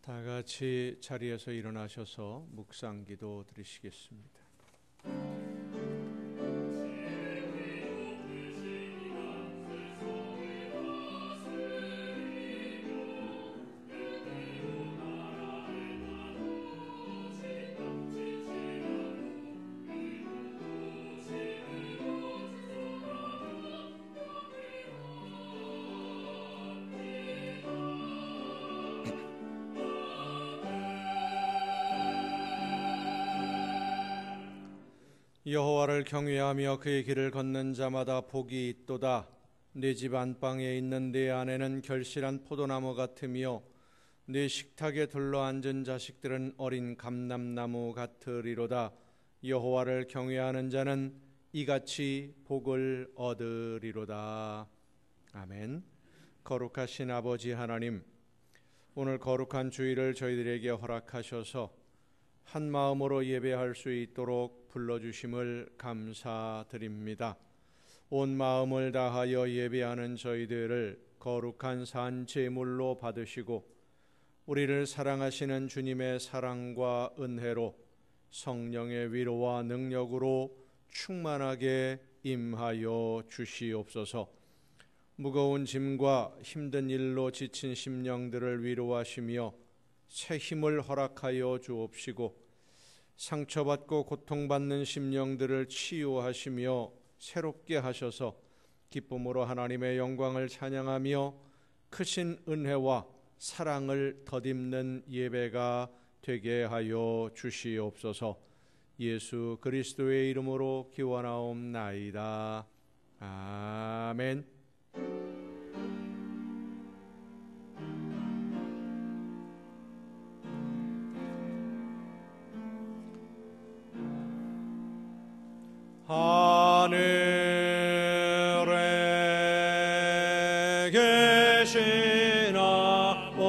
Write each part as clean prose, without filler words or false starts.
다 같이 자리에서 일어나셔서 묵상기도 드리시겠습니다. 여호와를 경외하며 그의 길을 걷는 자마다 복이 있도다. 네 집 안방에 있는 네 아내는 결실한 포도나무 같으며 네 식탁에 둘러앉은 자식들은 어린 감람나무 같으리로다. 여호와를 경외하는 자는 이같이 복을 얻으리로다. 아멘. 거룩하신 아버지 하나님, 오늘 거룩한 주일을 저희들에게 허락하셔서 한 마음으로 예배할 수 있도록 불러주심을 감사드립니다. 온 마음을 다하여 예배하는 저희들을 거룩한 산 제물로 받으시고 우리를 사랑하시는 주님의 사랑과 은혜로 성령의 위로와 능력으로 충만하게 임하여 주시옵소서. 무거운 짐과 힘든 일로 지친 심령들을 위로하시며 새 힘을 허락하여 주옵시고 상처받고 고통받는 심령들을 치유하시며 새롭게 하셔서 기쁨으로 하나님의 영광을 찬양하며 크신 은혜와 사랑을 덧입는 예배가 되게 하여 주시옵소서. 예수 그리스도의 이름으로 기원하옵나이다. 아멘. 하늘에 계신 아버지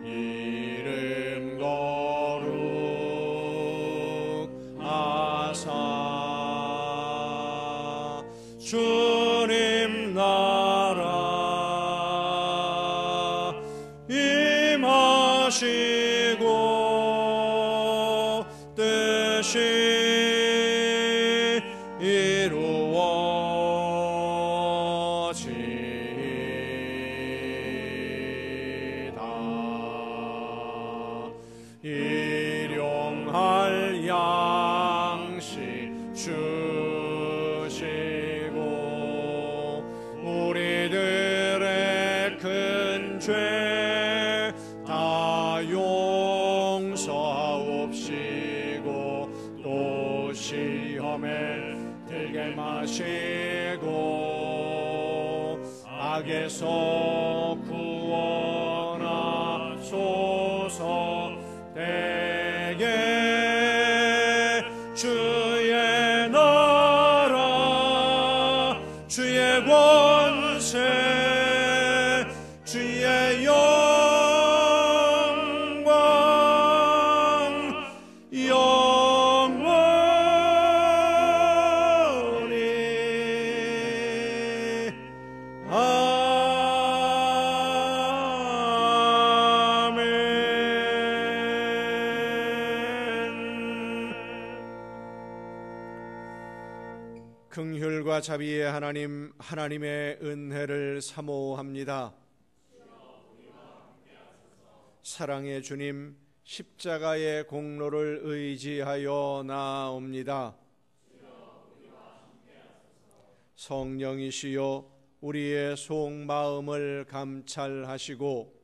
이름 거룩하사 주님 나라 임하시고 뜻이 이루어지다. 일용할 양식 주시고 우리들의 큰 죄 다 용서하옵시고 또 시험에 들게 마시고 악에서 구원하소서. 대개 주의 나라 주의 권세 주의 영광 영원히 아멘. 긍휼과 자비의 하나님, 하나님의 은혜를 사모합니다. 사랑의 주님, 십자가의 공로를 의지하여 나아옵니다. 성령이시여 우리의 속마음을 감찰하시고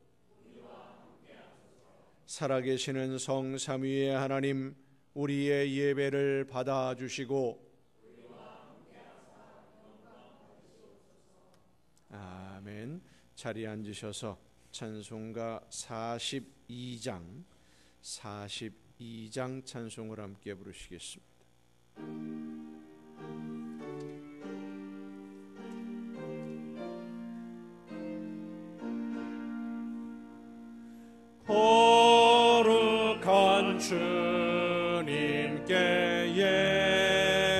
살아계시는 성삼위의 하나님, 우리의 예배를 받아주시고 아멘. 자리에 앉으셔서 찬송가 42장 찬송을 함께 부르시겠습니다. 거룩한 주님께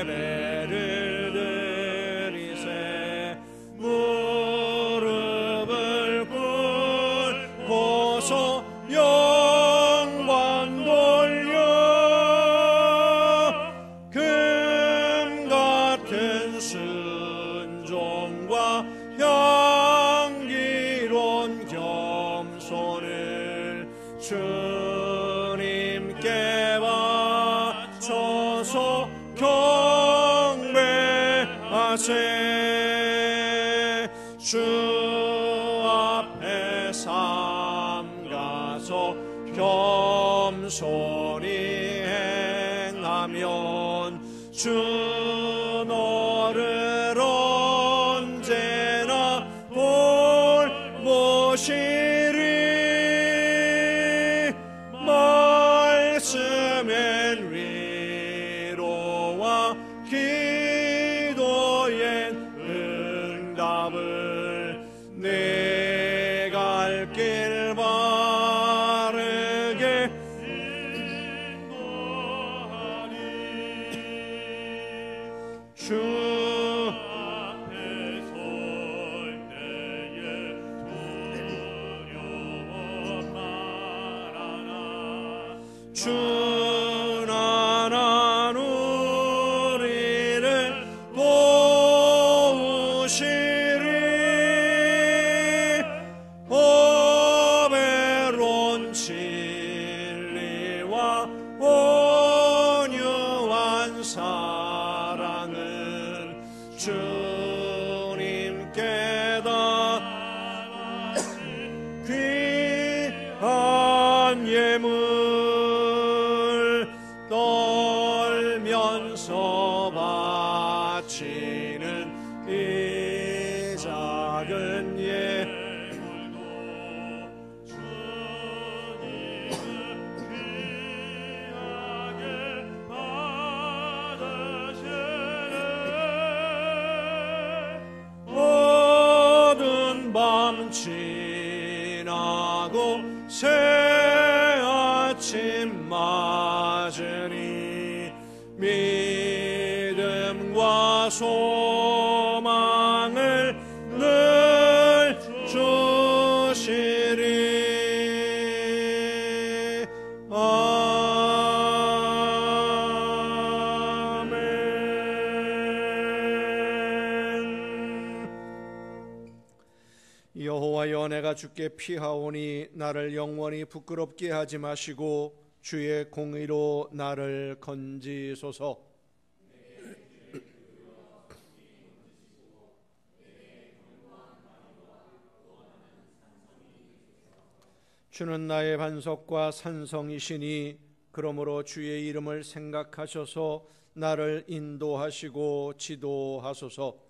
예배를 드리세 무릎을 꿇 주소서. 영광 돌려 금 같은 순종과 향기로운 겸손을 주님께 바쳐서 경배하세. 주 앞에 삼가서 겸손히 행하면 주 너를 언제나 돌보시리. 말씀엔 위로와 기도엔 응답을 내 갈 길 바르게 인도하리. 주 앞에 설 때에 두려워 말아라. 주 나라 우리를 도우시리. 보배로운 진리와 온유한 사랑은 주님께 다 귀한 예물 떨면서 바치는 이 작은 예물도 주님은 귀하게 받으시네. 모든 밤 지나고 새 아침 맞으니 믿음과 소망을 늘 주시리. 아멘. 여호와여, 내가 주께 피하오니 나를 영원히 부끄럽게 하지 마시고 주의 공의로 나를 건지소서. 주는 나의 반석과 산성이시니 그러므로 주의 이름을 생각하셔서 나를 인도하시고 지도하소서.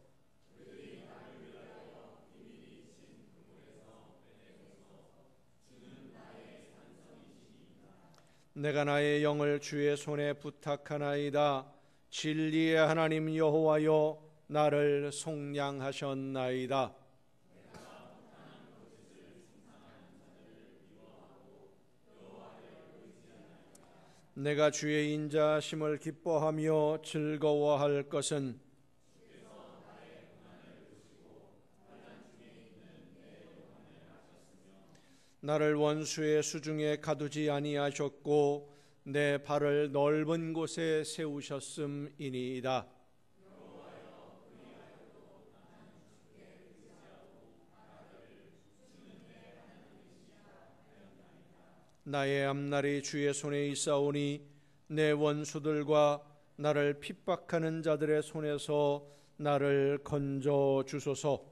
내가 나의 영을 주의 손에 부탁하나이다. 진리의 하나님 여호와여, 나를 속량하셨나이다. 내가 주의 인자하심을 기뻐하며 즐거워할 것은 나를 원수의 수중에 가두지 아니하셨고 내 발을 넓은 곳에 세우셨음이니이다. 나의 앞날이 주의 손에 있사오니 내 원수들과 나를 핍박하는 자들의 손에서 나를 건져 주소서.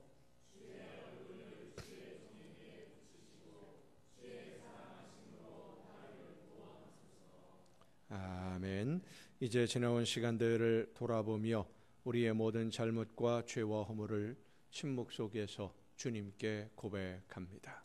아멘. 이제 지나온 시간들을 돌아보며 우리의 모든 잘못과 죄와 허물을 침묵 속에서 주님께 고백합니다.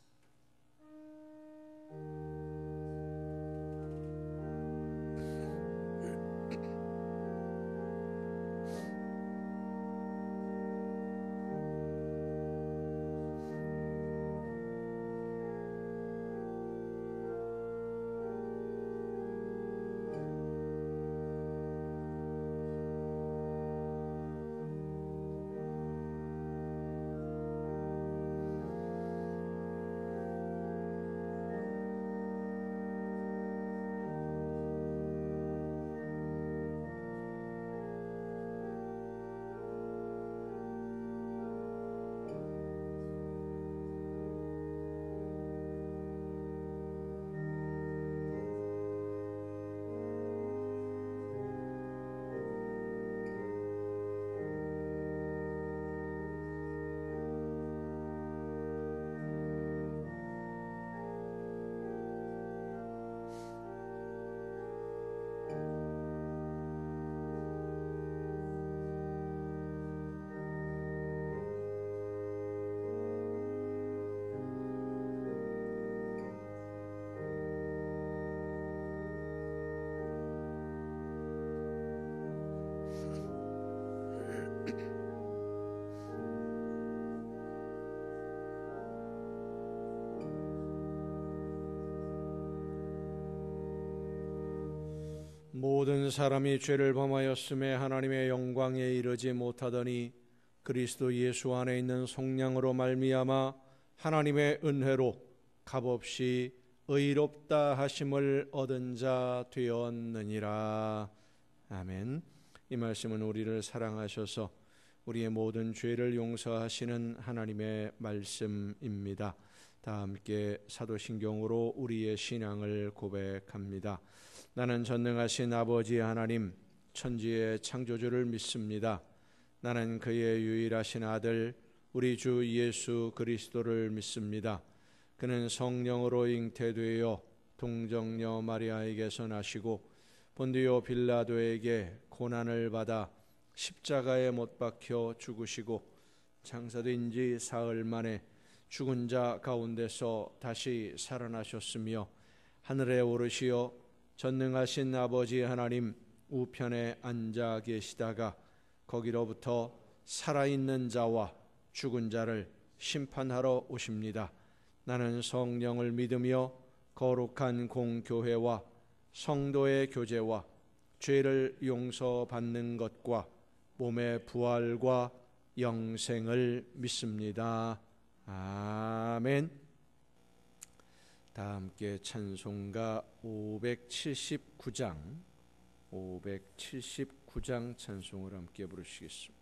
모든 사람이 죄를 범하였음에 하나님의 영광에 이르지 못하더니 그리스도 예수 안에 있는 성령으로 말미암아 하나님의 은혜로 값없이 의롭다 하심을 얻은 자 되었느니라. 아멘. 이 말씀은 우리를 사랑하셔서 우리의 모든 죄를 용서하시는 하나님의 말씀입니다. 다 함께 사도신경으로 우리의 신앙을 고백합니다. 나는 전능하신 아버지 하나님, 천지의 창조주를 믿습니다. 나는 그의 유일하신 아들 우리 주 예수 그리스도를 믿습니다. 그는 성령으로 잉태되어 동정녀 마리아에게서 나시고 본디오 빌라도에게 고난을 받아 십자가에 못 박혀 죽으시고 장사된 지 사흘 만에 죽은 자 가운데서 다시 살아나셨으며 하늘에 오르시어 전능하신 아버지 하나님 우편에 앉아 계시다가 거기로부터 살아있는 자와 죽은 자를 심판하러 오십니다. 나는 성령을 믿으며 거룩한 공교회와 성도의 교제와 죄를 용서받는 것과 몸의 부활과 영생을 믿습니다. 아멘. 다 함께 찬송가 579장 찬송을 함께 부르시겠습니다.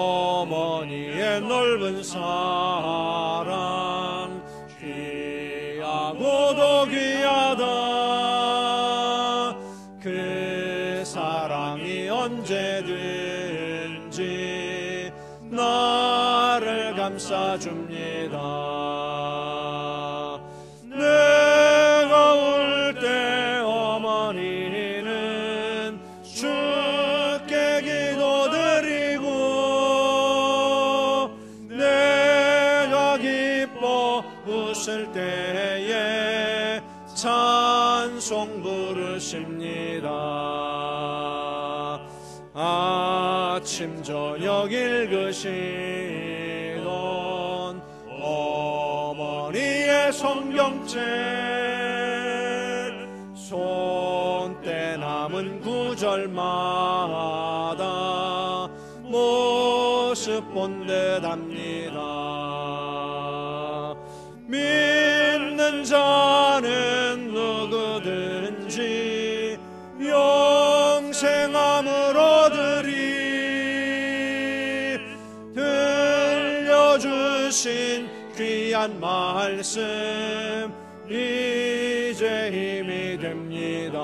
어머니의 넓은 사랑 귀하고도 귀하다. 그 사랑이 언제든지 나를 감싸줍니다. 내가 올 때 어머니는 주께 기도드리고 내가 기뻐 웃을 때에 찬송 부르십니다. 아침 저녁 읽으시던 어머니의 성경책 손때 남은 구절마다 모습 본듯합니다. 믿는 자는 누구든지 영생함을 얻으리. 들려주신 귀한 말씀 이제 힘이 됩니다.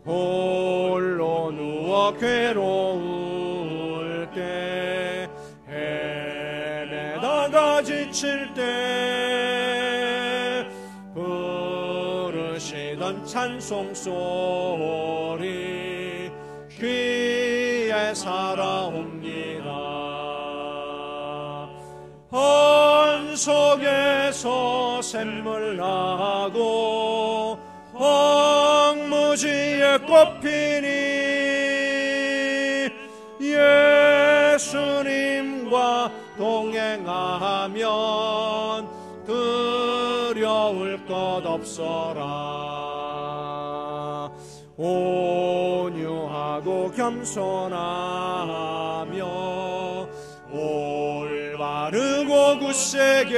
홀로 누워 괴로울 때 헤매다가 지칠 때 부르시던 찬송 소리 귀에 살아옵니다. 헌 속에서 샘물 나고 황무지에 꽃피니 예수님과 동행하면 두려울 것 없어라. 온유하고 겸손하며 올바르고 굳세게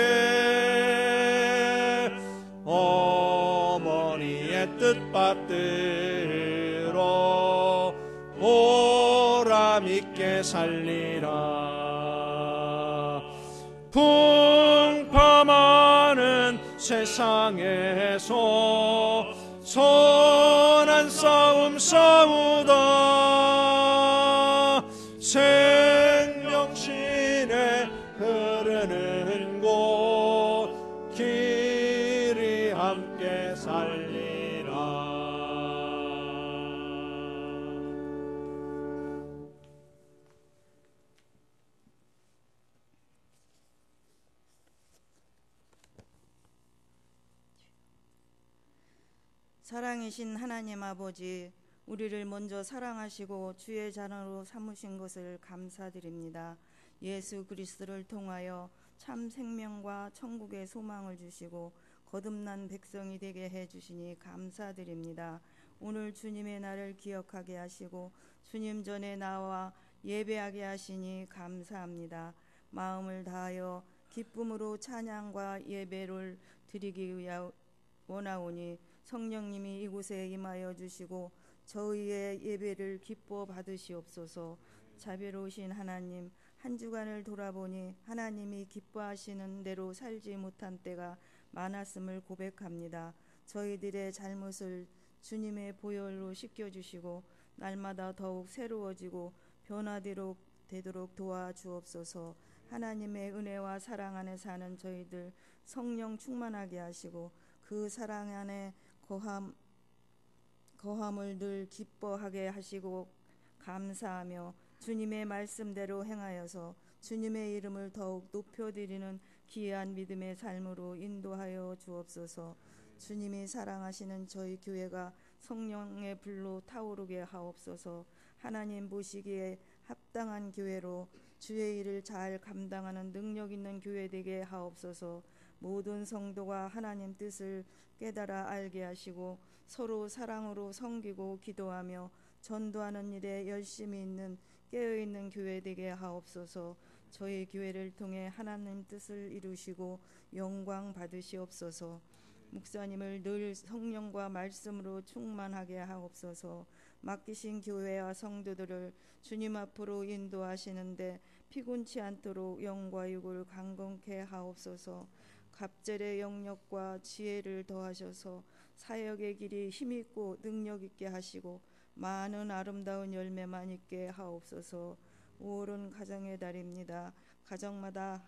어머니의 뜻받들어 보람있게 살리라. 풍파많은 세상에서 선한 싸움 싸우다 생명신에 흐르는 곳 길이 함께 살리라. 사랑이신 하나님 아버지, 우리를 먼저 사랑하시고 주의 자녀로 삼으신 것을 감사드립니다. 예수 그리스도를 통하여 참 생명과 천국의 소망을 주시고 거듭난 백성이 되게 해주시니 감사드립니다. 오늘 주님의 날을 기억하게 하시고 주님 전에 나와 예배하게 하시니 감사합니다. 마음을 다하여 기쁨으로 찬양과 예배를 드리기 위하여 원하오니 성령님이 이곳에 임하여 주시고 저희의 예배를 기뻐 받으시옵소서. 자비로우신 하나님, 한 주간을 돌아보니 하나님이 기뻐하시는 대로 살지 못한 때가 많았음을 고백합니다. 저희들의 잘못을 주님의 보혈로 씻겨주시고 날마다 더욱 새로워지고 변화되도록 도와주옵소서. 하나님의 은혜와 사랑 안에 사는 저희들 성령 충만하게 하시고 그 사랑 안에 거함을 늘 기뻐하게 하시고 감사하며 주님의 말씀대로 행하여서 주님의 이름을 더욱 높여드리는 귀한 믿음의 삶으로 인도하여 주옵소서. 주님이 사랑하시는 저희 교회가 성령의 불로 타오르게 하옵소서. 하나님 보시기에 합당한 교회로 주의 일을 잘 감당하는 능력 있는 교회 되게 하옵소서. 모든 성도가 하나님 뜻을 깨달아 알게 하시고 서로 사랑으로 섬기고 기도하며 전도하는 일에 열심히 있는 깨어있는 교회 되게 하옵소서. 저희 교회를 통해 하나님 뜻을 이루시고 영광 받으시옵소서. 목사님을 늘 성령과 말씀으로 충만하게 하옵소서. 맡기신 교회와 성도들을 주님 앞으로 인도하시는데 피곤치 않도록 영과 육을 강건케 하옵소서. 갑절의 영역과 지혜를 더하셔서 사역의 길이 힘있고 능력있게 하시고 많은 아름다운 열매만 있게 하옵소서. 5월은 가정의 달입니다. 가정마다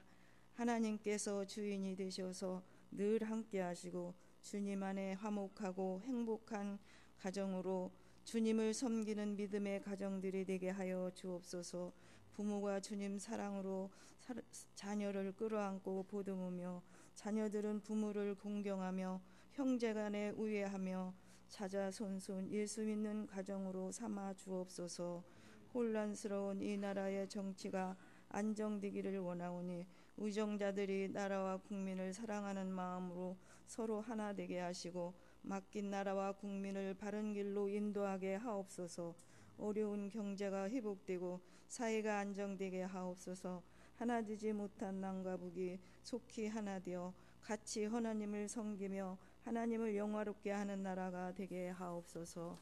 하나님께서 주인이 되셔서 늘 함께 하시고 주님 안에 화목하고 행복한 가정으로 주님을 섬기는 믿음의 가정들이 되게 하여 주옵소서. 부모가 주님 사랑으로 자녀를 끌어안고 보듬으며 자녀들은 부모를 공경하며 형제간에 우애하며 자자손손 예수 믿는 가정으로 삼아 주옵소서. 혼란스러운 이 나라의 정치가 안정되기를 원하오니 의정자들이 나라와 국민을 사랑하는 마음으로 서로 하나 되게 하시고 맡긴 나라와 국민을 바른 길로 인도하게 하옵소서. 어려운 경제가 회복되고 사회가 안정되게 하옵소서. 하나 되지 못한 남과 북이 속히 하나 되어 같이 하나님을 섬기며 하나님을 영화롭게 하는 나라가 되게 하옵소서.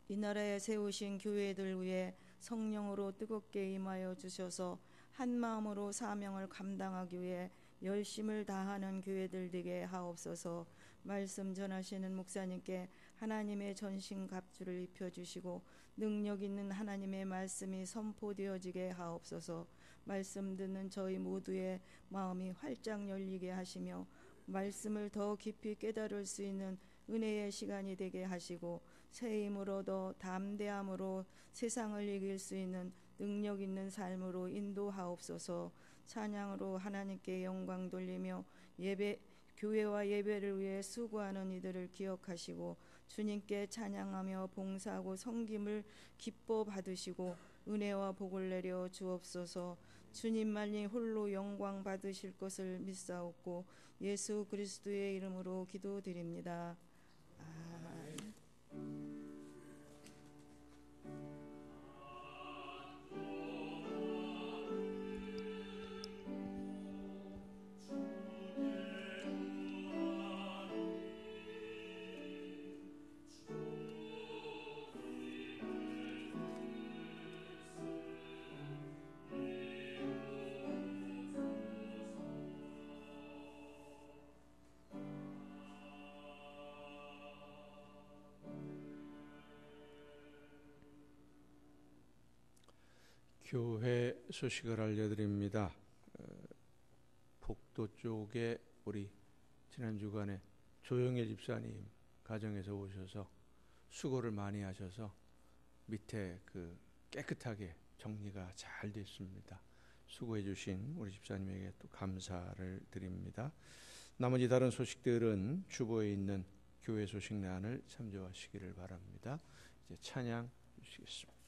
이 나라에 세우신 교회들 위해 성령으로 뜨겁게 임하여 주셔서 한 마음으로 사명을 감당하기 위해 열심을 다하는 교회들 되게 하옵소서. 말씀 전하시는 목사님께 하나님의 전신갑주를 입혀주시고 능력 있는 하나님의 말씀이 선포되어지게 하옵소서. 말씀 듣는 저희 모두의 마음이 활짝 열리게 하시며 말씀을 더 깊이 깨달을 수 있는 은혜의 시간이 되게 하시고 새 힘으로 더 담대함으로 세상을 이길 수 있는 능력 있는 삶으로 인도하옵소서. 찬양으로 하나님께 영광 돌리며 교회와 예배를 위해 수고하는 이들을 기억하시고 주님께 찬양하며 봉사하고 섬김을 기뻐 받으시고 은혜와 복을 내려 주옵소서. 주님만이 홀로 영광 받으실 것을 믿사옵고 예수 그리스도의 이름으로 기도드립니다. 아멘. 교회 소식을 알려드립니다. 복도 쪽에 우리 지난 주간에 조영애 집사님 가정에서 오셔서 수고를 많이 하셔서 밑에 깨끗하게 정리가 잘 됐습니다. 수고해 주신 우리 집사님에게 또 감사를 드립니다. 나머지 다른 소식들은 주보에 있는 교회 소식란을 참조하시기를 바랍니다. 이제 찬양 주시겠습니다.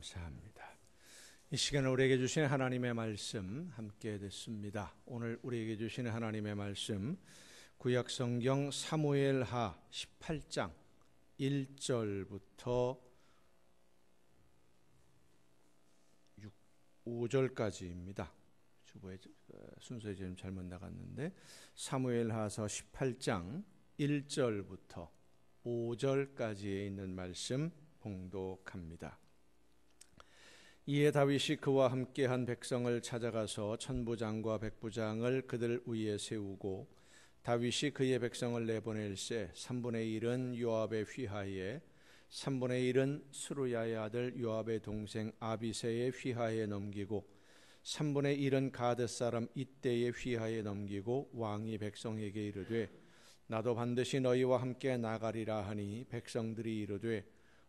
감사합니다. 이 시간에 우리에게 주신 하나님의 말씀 함께 듣습니다. 오늘 우리에게 주시는 하나님의 말씀 구약성경 사무엘하 18장 1절부터 5절까지입니다. 주보의 순서에 좀 잘못 나갔는데 사무엘하서 18장 1절부터 5절까지에 있는 말씀 봉독합니다. 이에 다윗이 그와 함께한 백성을 찾아가서 천부장과 백부장을 그들 위에 세우고 다윗이 그의 백성을 내보낼세 3분의 1은 요압의 휘하에 3분의 1은 스루야의 아들 요압의 동생 아비새의 휘하에 넘기고 3분의 1은 가드 사람 이때의 휘하에 넘기고 왕이 백성에게 이르되 나도 반드시 너희와 함께 나가리라 하니 백성들이 이르되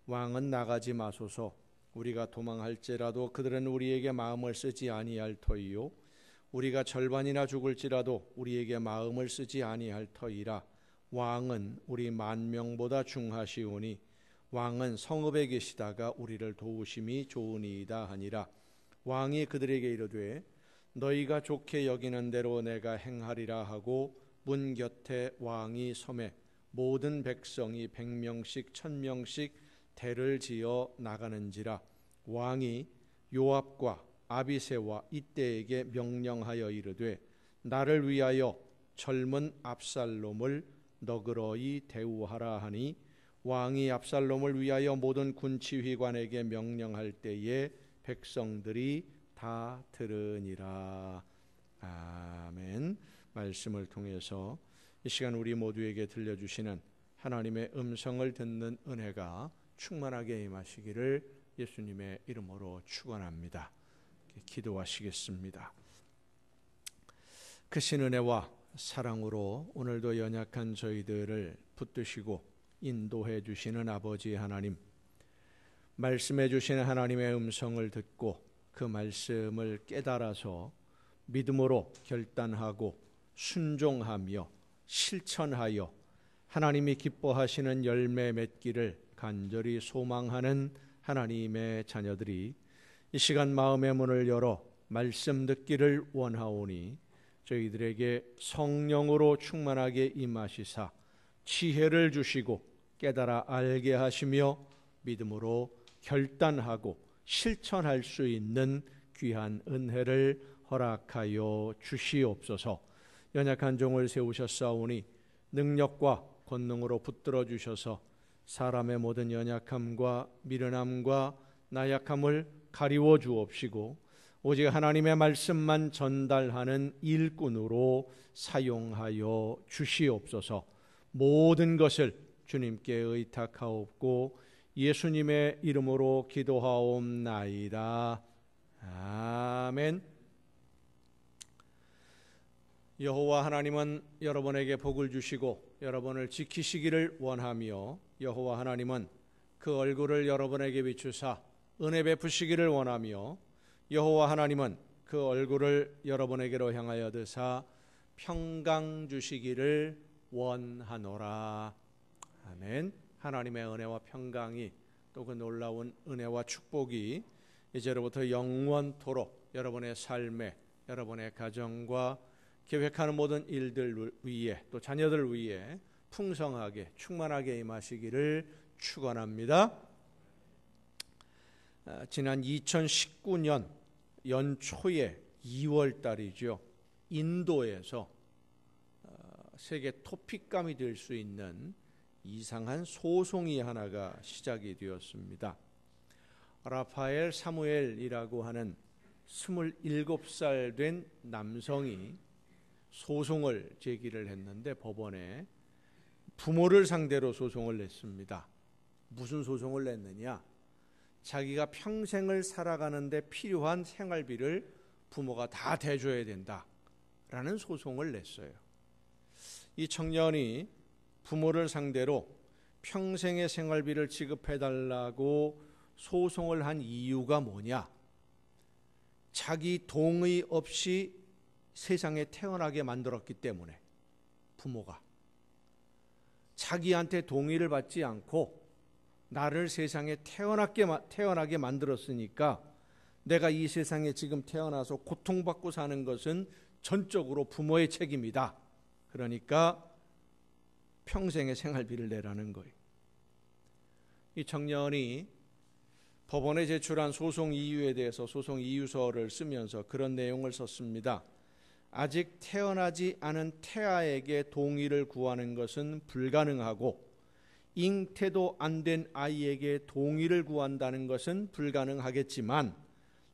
왕은 나가지 마소서. 우리가 도망할지라도 그들은 우리에게 마음을 쓰지 아니할 터이요 우리가 절반이나 죽을지라도 우리에게 마음을 쓰지 아니할 터이라. 왕은 우리 10,000명보다 중하시오니 왕은 성읍에 계시다가 우리를 도우심이 좋으니이다 하니라. 왕이 그들에게 이르되 너희가 좋게 여기는 대로 내가 행하리라 하고 문 곁에 왕이 서매 모든 백성이 100명씩 1000명씩 대를 지어 나가는지라. 왕이 요압과 아비새와 이때에게 명령하여 이르되 나를 위하여 젊은 압살롬을 너그러이 대우하라 하니 왕이 압살롬을 위하여 모든 군치휘관에게 명령할 때에 백성들이 다 들으니라. 아멘. 말씀을 통해서 이 시간 우리 모두에게 들려주시는 하나님의 음성을 듣는 은혜가 충만하게 임하시기를 예수님의 이름으로 축원합니다. 기도하시겠습니다. 크신 은혜와 사랑으로 오늘도 연약한 저희들을 붙드시고 인도해 주시는 아버지 하나님, 말씀해 주시는 하나님의 음성을 듣고 그 말씀을 깨달아서 믿음으로 결단하고 순종하며 실천하여 하나님이 기뻐하시는 열매 맺기를 간절히 소망하는 하나님의 자녀들이 이 시간 마음의 문을 열어 말씀 듣기를 원하오니 저희들에게 성령으로 충만하게 임하시사 지혜를 주시고 깨달아 알게 하시며 믿음으로 결단하고 실천할 수 있는 귀한 은혜를 허락하여 주시옵소서. 연약한 종을 세우셨사오니 능력과 권능으로 붙들어 주셔서 사람의 모든 연약함과 미련함과 나약함을 가리워 주옵시고 오직 하나님의 말씀만 전달하는 일꾼으로 사용하여 주시옵소서. 모든 것을 주님께 의탁하옵고 예수님의 이름으로 기도하옵나이다. 아멘. 여호와 하나님은 여러분에게 복을 주시고 여러분을 지키시기를 원하며 여호와 하나님은 그 얼굴을 여러분에게 비추사 은혜 베푸시기를 원하며 여호와 하나님은 그 얼굴을 여러분에게로 향하여 드사 평강 주시기를 원하노라. 아멘. 하나님의 은혜와 평강이 또 그 놀라운 은혜와 축복이 이제로부터 영원토록 여러분의 삶에 여러분의 가정과 계획하는 모든 일들 위에 또 자녀들 위에 풍성하게 충만하게 임하시기를 축원합니다. 지난 2019년 연초에 2월 달이죠. 인도에서 세계 토픽감이 될 수 있는 이상한 소송이 하나가 시작이 되었습니다. 라파엘 사무엘이라고 하는 27살 된 남성이 소송을 제기를 했는데 법원에 부모를 상대로 소송을 냈습니다. 무슨 소송을 냈느냐? 자기가 평생을 살아가는데 필요한 생활비를 부모가 다 대줘야 된다라는 소송을 냈어요. 이 청년이 부모를 상대로 평생의 생활비를 지급해달라고 소송을 한 이유가 뭐냐? 자기 동의 없이 세상에 태어나게 만들었기 때문에 부모가 자기한테 동의를 받지 않고 나를 세상에 태어나게 만들었으니까 내가 이 세상에 지금 태어나서 고통받고 사는 것은 전적으로 부모의 책임이다. 그러니까 평생의 생활비를 내라는 거예요. 이 청년이 법원에 제출한 소송 이유에 대해서 소송 이유서를 쓰면서 그런 내용을 썼습니다. 아직 태어나지 않은 태아에게 동의를 구하는 것은 불가능하고 잉태도 안 된 아이에게 동의를 구한다는 것은 불가능하겠지만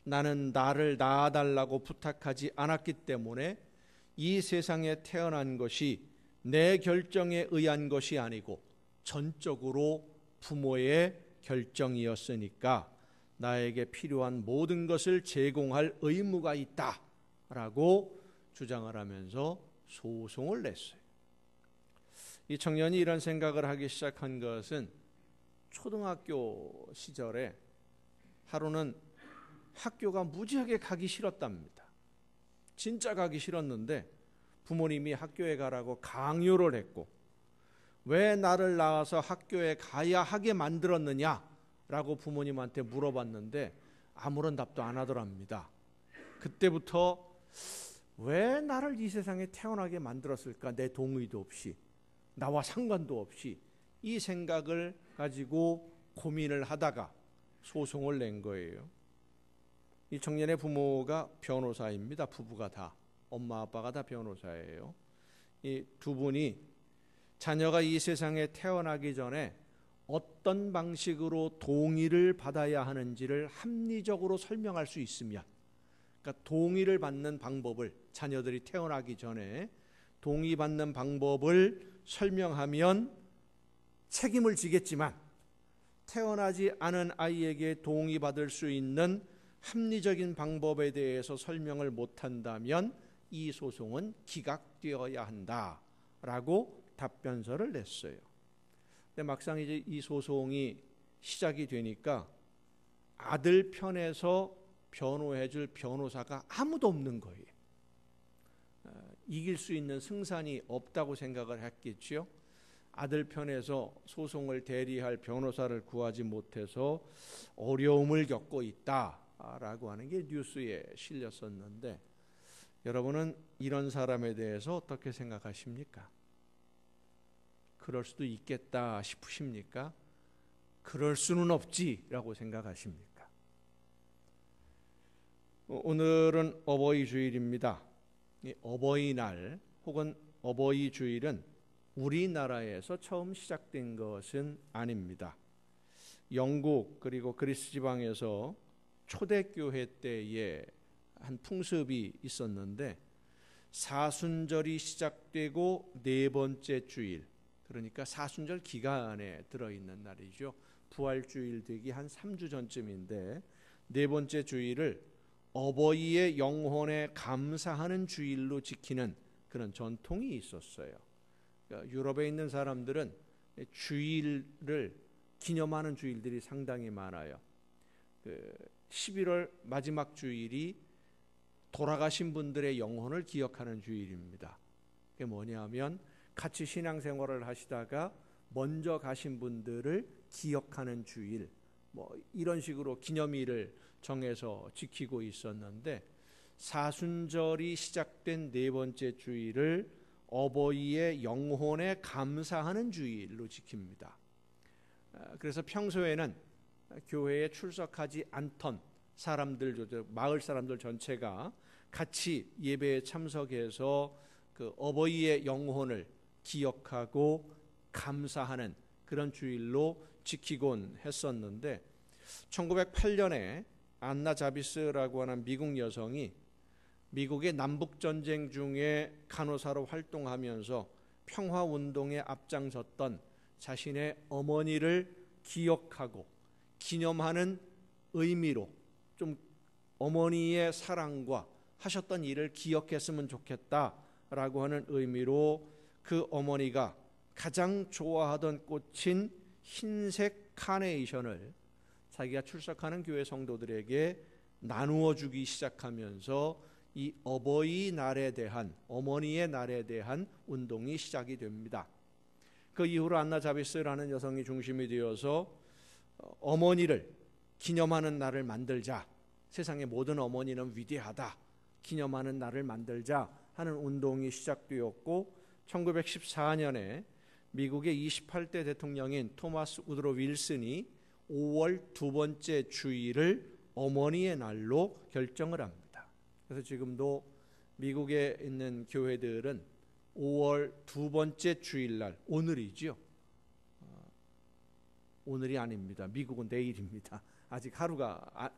나는 나를 낳아달라고 부탁하지 않았기 때문에 이 세상에 태어난 것이 내 결정에 의한 것이 아니고 전적으로 부모의 결정이었으니까 나에게 필요한 모든 것을 제공할 의무가 있다라고 주장을 하면서 소송을 냈어요. 이 청년이 이런 생각을 하기 시작한 것은 초등학교 시절에 하루는 학교가 무지하게 가기 싫었답니다. 진짜 가기 싫었는데 부모님이 학교에 가라고 강요를 했고, 왜 나를 낳아서 학교에 가야 하게 만들었느냐라고 부모님한테 물어봤는데 아무런 답도 안 하더랍니다. 그때부터 왜 나를 이 세상에 태어나게 만들었을까? 내 동의도 없이, 나와 상관도 없이 이 생각을 가지고 고민을 하다가 소송을 낸 거예요. 이 청년의 부모가 변호사입니다. 부부가 다, 엄마 아빠가 다 변호사예요. 이 두 분이 자녀가 이 세상에 태어나기 전에 어떤 방식으로 동의를 받아야 하는지를 합리적으로 설명할 수 있으면, 그러니까 동의를 받는 방법을, 자녀들이 태어나기 전에 동의받는 방법을 설명하면 책임을 지겠지만 태어나지 않은 아이에게 동의받을 수 있는 합리적인 방법에 대해서 설명을 못한다면 이 소송은 기각되어야 한다라고 답변서를 냈어요. 근데 막상 이제 이 소송이 시작이 되니까 아들 편에서 변호해줄 변호사가 아무도 없는 거예요. 이길 수 있는 승산이 없다고 생각을 했겠죠. 아들 편에서 소송을 대리할 변호사를 구하지 못해서 어려움을 겪고 있다라고 하는 게 뉴스에 실렸었는데, 여러분은 이런 사람에 대해서 어떻게 생각하십니까? 그럴 수도 있겠다 싶으십니까? 그럴 수는 없지라고 생각하십니까? 오늘은 어버이 주일입니다. 어버이날 혹은 어버이 주일은 우리나라에서 처음 시작된 것은 아닙니다. 영국 그리고 그리스 지방에서 초대교회 때에 한 풍습이 있었는데, 사순절이 시작되고 네 번째 주일, 그러니까 사순절 기간에 들어있는 날이죠. 부활주일 되기 한 3주 전쯤인데 네 번째 주일을 어버이의 영혼에 감사하는 주일로 지키는 그런 전통이 있었어요. 그러니까 유럽에 있는 사람들은 주일을 기념하는 주일들이 상당히 많아요. 11월 마지막 주일이 돌아가신 분들의 영혼을 기억하는 주일입니다. 그게 뭐냐면 같이 신앙생활을 하시다가 먼저 가신 분들을 기억하는 주일, 뭐 이런 식으로 기념일을 정해서 지키고 있었는데, 사순절이 시작된 네 번째 주일을 어버이의 영혼에 감사하는 주일로 지킵니다. 그래서 평소에는 교회에 출석하지 않던 사람들, 마을 사람들 전체가 같이 예배에 참석해서 그 어버이의 영혼을 기억하고 감사하는 그런 주일로 지키곤 했었는데, 1908년에 안나 자비스라고 하는 미국 여성이 미국의 남북전쟁 중에 간호사로 활동하면서 평화운동에 앞장섰던 자신의 어머니를 기억하고 기념하는 의미로, 좀 어머니의 사랑과 하셨던 일을 기억했으면 좋겠다라고 하는 의미로 그 어머니가 가장 좋아하던 꽃인 흰색 카네이션을 자기가 출석하는 교회 성도들에게 나누어 주기 시작하면서 이 어버이날에 대한, 어머니의 날에 대한 운동이 시작이 됩니다. 그 이후로 안나 자비스라는 여성이 중심이 되어서 어머니를 기념하는 날을 만들자, 세상의 모든 어머니는 위대하다, 기념하는 날을 만들자 하는 운동이 시작되었고, 1914년에 미국의 28대 대통령인 토마스 우드로 윌슨이 5월 두 번째 주일을 어머니의 날로 결정을 합니다. 그래서 지금도 미국에 있는 교회들은 5월 두 번째 주일날, 오늘이죠. 오늘이 아닙니다. 미국은 내일입니다. 아직 하루가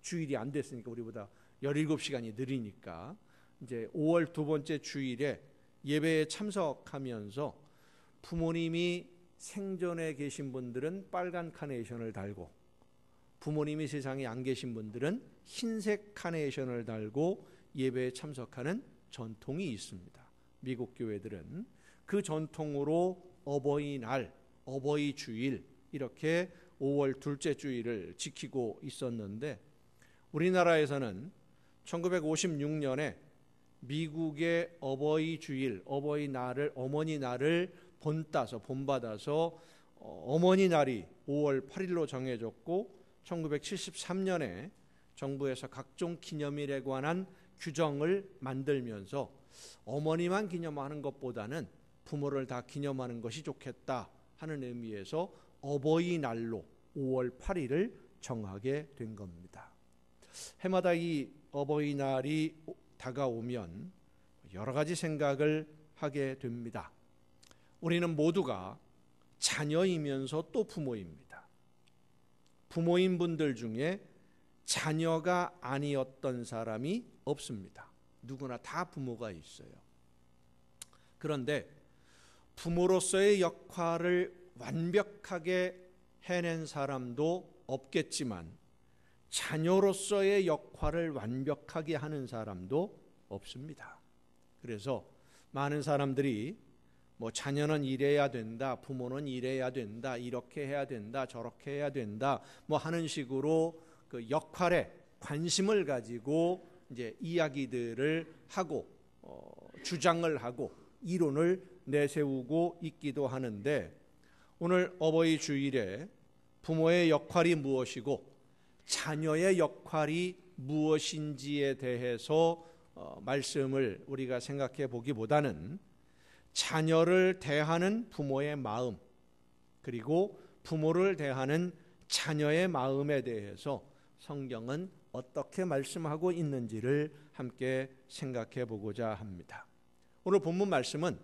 주일이 안 됐으니까, 우리보다 17시간이 느리니까 이제 5월 두 번째 주일에 예배에 참석하면서 부모님이 생전에 계신 분들은 빨간 카네이션을 달고 부모님이 세상에 안 계신 분들은 흰색 카네이션을 달고 예배에 참석하는 전통이 있습니다. 미국 교회들은 그 전통으로 어버이날, 어버이 주일 이렇게 5월 둘째 주일을 지키고 있었는데 우리나라에서는 1956년에 미국의 어버이 주일, 어머니 날을 본받아서 어머니 날이 5월 8일로 정해졌고 1973년에 정부에서 각종 기념일에 관한 규정을 만들면서 어머니만 기념하는 것보다는 부모를 다 기념하는 것이 좋겠다 하는 의미에서 어버이날로 5월 8일을 정하게 된 겁니다. 해마다 이 어버이날이 다가오면 여러 가지 생각을 하게 됩니다. 우리는 모두가 자녀이면서 또 부모입니다. 부모인 분들 중에 자녀가 아니었던 사람이 없습니다. 누구나 다 부모가 있어요. 그런데 부모로서의 역할을 완벽하게 해낸 사람도 없겠지만 자녀로서의 역할을 완벽하게 하는 사람도 없습니다. 그래서 많은 사람들이 자녀는 이래야 된다, 부모는 이래야 된다, 이렇게 해야 된다, 저렇게 해야 된다, 하는 식으로 그 역할에 관심을 가지고 이제 이야기들을 하고 주장을 하고 이론을 내세우고 있기도 하는데 오늘 어버이 주일에 부모의 역할이 무엇이고 자녀의 역할이 무엇인지에 대해서 말씀을 우리가 생각해 보기보다는 자녀를 대하는 부모의 마음 그리고 부모를 대하는 자녀의 마음에 대해서 성경은 어떻게 말씀하고 있는지를 함께 생각해 보고자 합니다. 오늘 본문 말씀은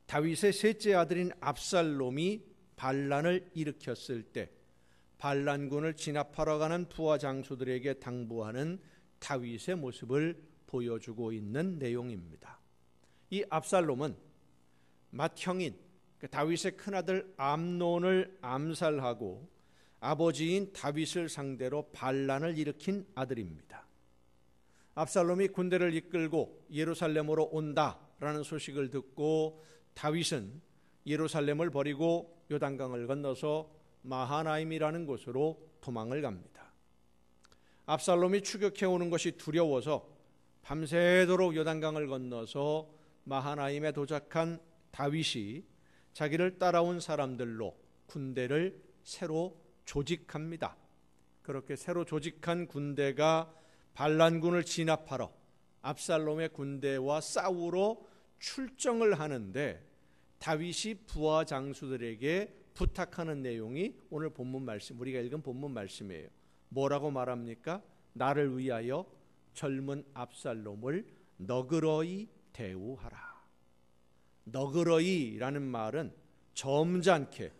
다윗의 셋째 아들인 압살롬이 반란을 일으켰을 때 반란군을 진압하러 가는 부하 장수들에게 당부하는 다윗의 모습을 보여주고 있는 내용입니다. 이 압살롬은 맏형인 다윗의 큰아들 암논을 암살하고 아버지인 다윗을 상대로 반란을 일으킨 아들입니다. 압살롬이 군대를 이끌고 예루살렘으로 온다라는 소식을 듣고 다윗은 예루살렘을 버리고 요단강을 건너서 마하나임이라는 곳으로 도망을 갑니다. 압살롬이 추격해 오는 것이 두려워서 밤새도록 요단강을 건너서 마하나임에 도착한 다윗이 자기를 따라온 사람들로 군대를 새로 조직합니다. 그렇게 새로 조직한 군대가 반란군을 진압하러 압살롬의 군대와 싸우러 출정을 하는데 다윗이 부하 장수들에게 부탁하는 내용이 오늘 본문 말씀, 우리가 읽은 본문 말씀이에요. 뭐라고 말합니까? 나를 위하여 젊은 압살롬을 너그러이 대우하라. 너그러이라는 말은 점잖게,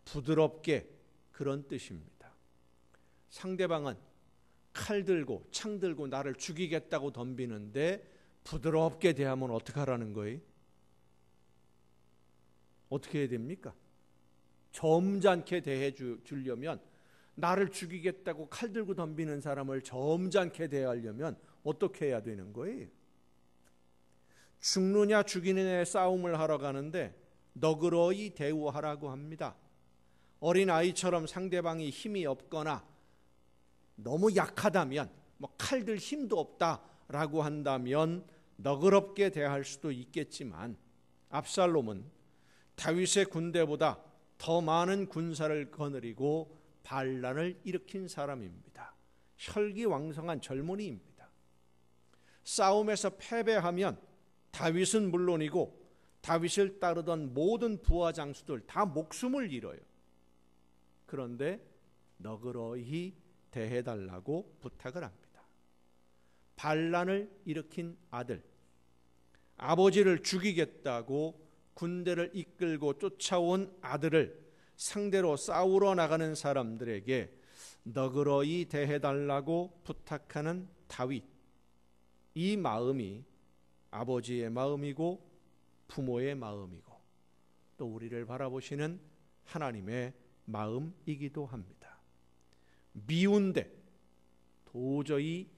부드럽게 그런 뜻입니다. 상대방은 칼 들고 창 들고 나를 죽이겠다고 덤비는데 부드럽게 대하면 어떻게 하라는 거예요? 어떻게 해야 됩니까? 점잖게 대해 주려면 나를 죽이겠다고 칼 들고 덤비는 사람을 점잖게 대하려면 어떻게 해야 되는 거예요? 죽느냐 죽이느냐의 싸움을 하러 가는데 너그러이 대우하라고 합니다. 어린아이처럼 상대방이 힘이 없거나 너무 약하다면 칼들 힘도 없다라고 한다면 너그럽게 대할 수도 있겠지만 압살롬은 다윗의 군대보다 더 많은 군사를 거느리고 반란을 일으킨 사람입니다. 혈기왕성한 젊은이입니다. 싸움에서 패배하면 다윗은 물론이고 다윗을 따르던 모든 부하 장수들 다 목숨을 잃어요. 그런데 너그러이 대해달라고 부탁을 합니다. 반란을 일으킨 아들, 아버지를 죽이겠다고 군대를 이끌고 쫓아온 아들을 상대로 싸우러 나가는 사람들에게 너그러이 대해달라고 부탁하는 다윗. 이 마음이 아버지의 마음이고 부모의 마음이고 또 우리를 바라보시는 하나님의 마음이기도 합니다. 미운데 도저히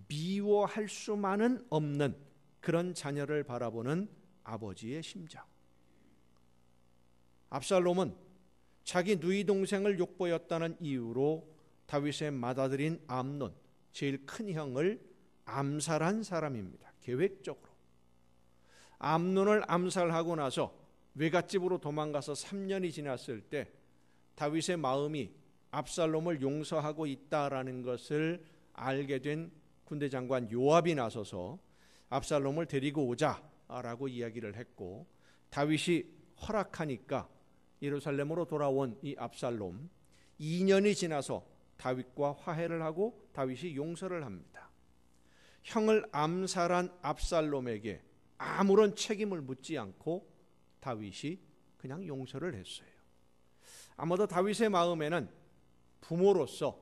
미워할 수만은 없는 그런 자녀를 바라보는 아버지의 심정. 압살롬은 자기 누이 동생을 욕보였다는 이유로 다윗의 맏아들인 암논, 제일 큰 형을 암살한 사람입니다. 계획적으로. 암논을 암살하고 나서 외갓집으로 도망가서 3년이 지났을 때 다윗의 마음이 압살롬을 용서하고 있다라는 것을 알게 된 군대 장관 요압이 나서서 압살롬을 데리고 오자라고 이야기를 했고, 다윗이 허락하니까 예루살렘으로 돌아온 이 압살롬, 2년이 지나서 다윗과 화해를 하고 다윗이 용서를 합니다. 형을 암살한 압살롬에게 아무런 책임을 묻지 않고 다윗이 그냥 용서를 했어요. 아마도 다윗의 마음에는 부모로서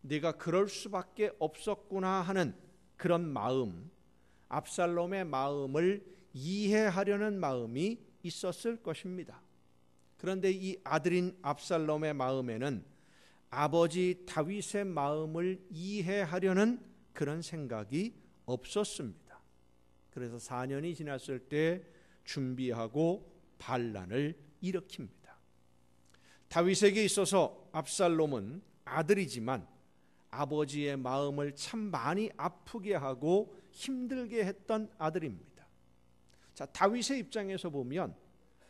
네가 그럴 수밖에 없었구나 하는 그런 마음, 압살롬의 마음을 이해하려는 마음이 있었을 것입니다. 그런데 이 아들인 압살롬의 마음에는 아버지 다윗의 마음을 이해하려는 그런 생각이 없었습니다. 그래서 4년이 지났을 때 준비하고 반란을 일으킵니다. 다윗에게 있어서 압살롬은 아들이지만 아버지의 마음을 참 많이 아프게 하고 힘들게 했던 아들입니다. 자, 다윗의 입장에서 보면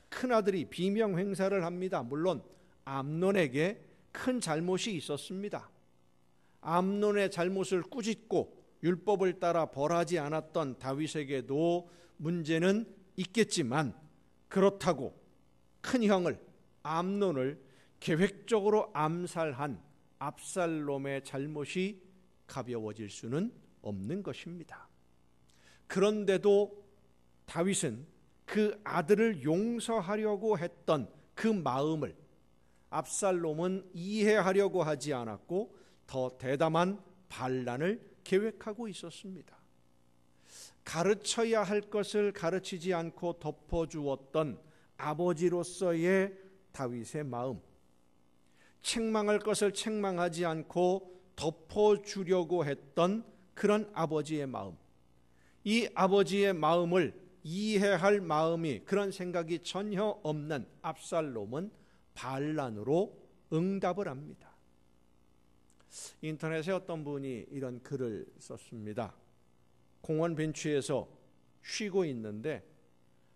큰아들이 비명 행사를 합니다. 물론 암논에게 큰 잘못이 있었습니다. 암논의 잘못을 꾸짖고 율법을 따라 벌하지 않았던 다윗에게도 문제는 있겠지만, 그렇다고 큰 형을 암논을 계획적으로 암살한 압살롬의 잘못이 가벼워질 수는 없는 것입니다. 그런데도 다윗은 그 아들을 용서하려고 했던 그 마음을 압살롬은 이해하려고 하지 않았고 더 대담한 반란을 계획하고 있었습니다. 가르쳐야 할 것을 가르치지 않고 덮어주었던 아버지로서의 다윗의 마음, 책망할 것을 책망하지 않고 덮어주려고 했던 그런 아버지의 마음, 이 아버지의 마음을 이해할 마음이, 그런 생각이 전혀 없는 압살롬은 반란으로 응답을 합니다. 인터넷에 어떤 분이 이런 글을 썼습니다. 공원 벤치에서 쉬고 있는데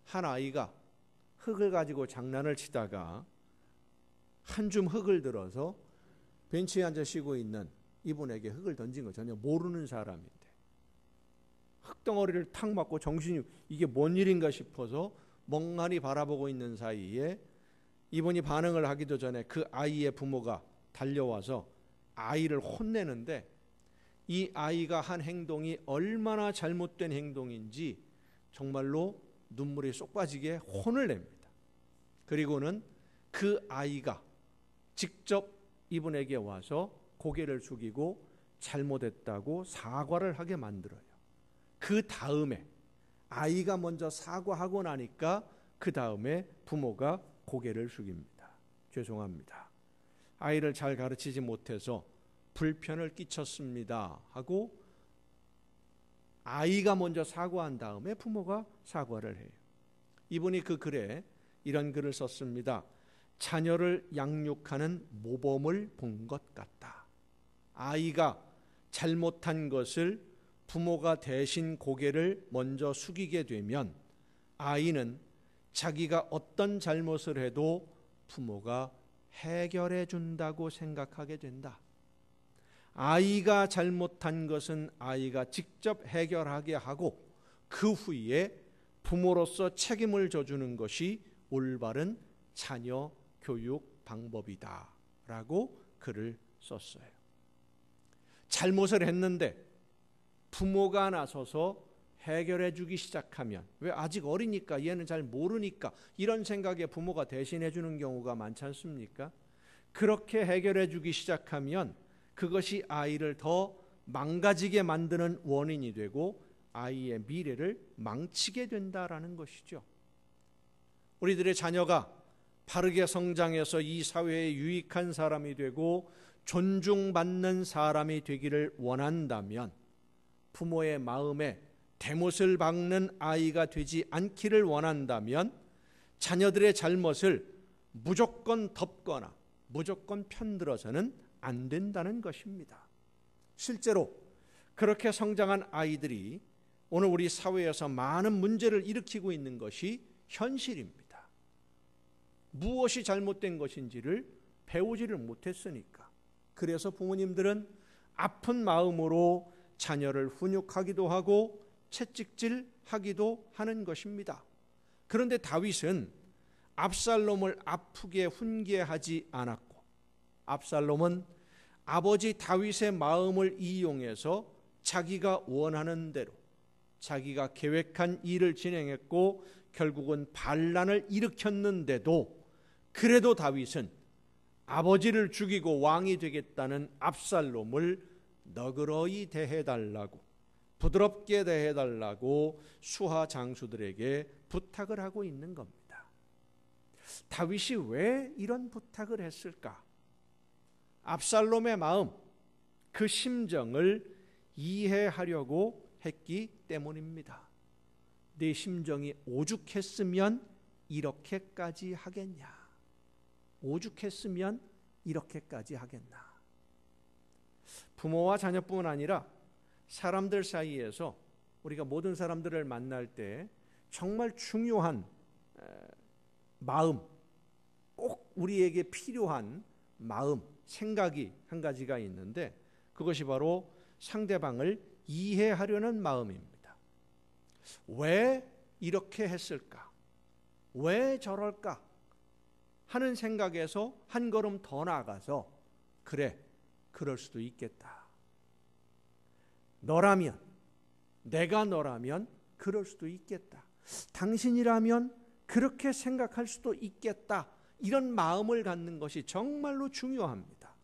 한 아이가 흙을 가지고 장난을 치다가 한 줌 흙을 들어서 벤치에 앉아 쉬고 있는 이분에게 흙을 던진 거, 전혀 모르는 사람인데 흙덩어리를 탁 맞고 정신이 이게 뭔 일인가 싶어서 멍하니 바라보고 있는 사이에 이분이 반응을 하기도 전에 그 아이의 부모가 달려와서 아이를 혼내는데, 이 아이가 한 행동이 얼마나 잘못된 행동인지 정말로 눈물이 쏙 빠지게 혼을 냅니다. 그리고는 그 아이가 직접 이분에게 와서 고개를 숙이고 잘못했다고 사과를 하게 만들어요. 그 다음에 아이가 먼저 사과하고 나니까 그 다음에 부모가 고개를 숙입니다. 죄송합니다. 아이를 잘 가르치지 못해서 불편을 끼쳤습니다 하고 아이가 먼저 사과한 다음에 부모가 사과를 해요. 이분이 그 글에 이런 글을 썼습니다. 자녀를 양육하는 모범을 본 것 같다. 아이가 잘못한 것을 부모가 대신 고개를 먼저 숙이게 되면 아이는 자기가 어떤 잘못을 해도 부모가 해결해 준다고 생각하게 된다. 아이가 잘못한 것은 아이가 직접 해결하게 하고 그 후에 부모로서 책임을 져주는 것이 올바른 자녀 교육 방법이다 라고 글을 썼어요. 잘못을 했는데 부모가 나서서 해결해 주기 시작하면, 왜 아직 어리니까 얘는 잘 모르니까 이런 생각에 부모가 대신해 주는 경우가 많지 않습니까? 그렇게 해결해 주기 시작하면 그것이 아이를 더 망가지게 만드는 원인이 되고 아이의 미래를 망치게 된다라는 것이죠. 우리들의 자녀가 바르게 성장해서 이 사회에 유익한 사람이 되고 존중받는 사람이 되기를 원한다면 부모의 마음에 대못을 박는 아이가 되지 않기를 원한다면 자녀들의 잘못을 무조건 덮거나 무조건 편들어서는 안 된다는 것입니다. 실제로 그렇게 성장한 아이들이 오늘 우리 사회에서 많은 문제를 일으키고 있는 것이 현실입니다. 무엇이 잘못된 것인지를 배우지를 못했으니까. 그래서 부모님들은 아픈 마음으로 자녀를 훈육하기도 하고 채찍질하기도 하는 것입니다. 그런데 다윗은 압살롬을 아프게 훈계하지 않았고, 압살롬은 아버지 다윗의 마음을 이용해서 자기가 원하는 대로 자기가 계획한 일을 진행했고 결국은 반란을 일으켰는데도 그래도 다윗은 아버지를 죽이고 왕이 되겠다는 압살롬을 너그러이 대해달라고, 부드럽게 대해달라고 수하 장수들에게 부탁을 하고 있는 겁니다. 다윗이 왜 이런 부탁을 했을까? 압살롬의 마음, 그 심정을 이해하려고 했기 때문입니다. 내 심정이 오죽했으면 이렇게까지 하겠냐? 오죽했으면 이렇게까지 하겠나? 부모와 자녀뿐만 아니라 사람들 사이에서 우리가 모든 사람들을 만날 때 정말 중요한 마음, 꼭 우리에게 필요한 마음, 생각이 한 가지가 있는데 그것이 바로 상대방을 이해하려는 마음입니다. 왜 이렇게 했을까? 왜 저럴까? 하는 생각에서 한 걸음 더 나아가서 그래, 그럴 수도 있겠다. 너라면, 내가 너라면 그럴 수도 있겠다. 당신이라면 그렇게 생각할 수도 있겠다. 이런 마음을 갖는 것이 정말로 중요합니다.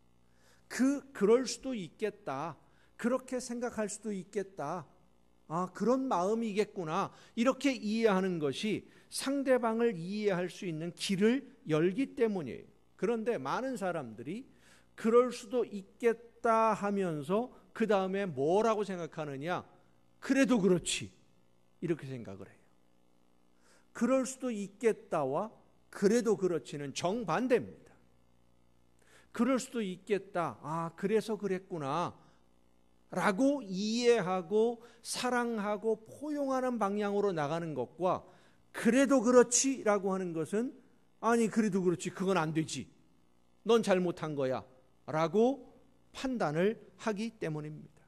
그럴 수도 있겠다. 그렇게 생각할 수도 있겠다. 아, 그런 마음이겠구나. 이렇게 이해하는 것이 상대방을 이해할 수 있는 길을 열기 때문이에요. 그런데 많은 사람들이 그럴 수도 있겠다 하면서 그 다음에 뭐라고 생각하느냐? 그래도 그렇지. 이렇게 생각을 해요. 그럴 수도 있겠다와 그래도 그렇지는 정반대입니다. 그럴 수도 있겠다. 아, 그래서 그랬구나. 라고 이해하고 사랑하고 포용하는 방향으로 나가는 것과 그래도 그렇지 라고 하는 것은 아니 그래도 그렇지 그건 안 되지. 넌 잘못한 거야. 라고 판단을 하기 때문입니다.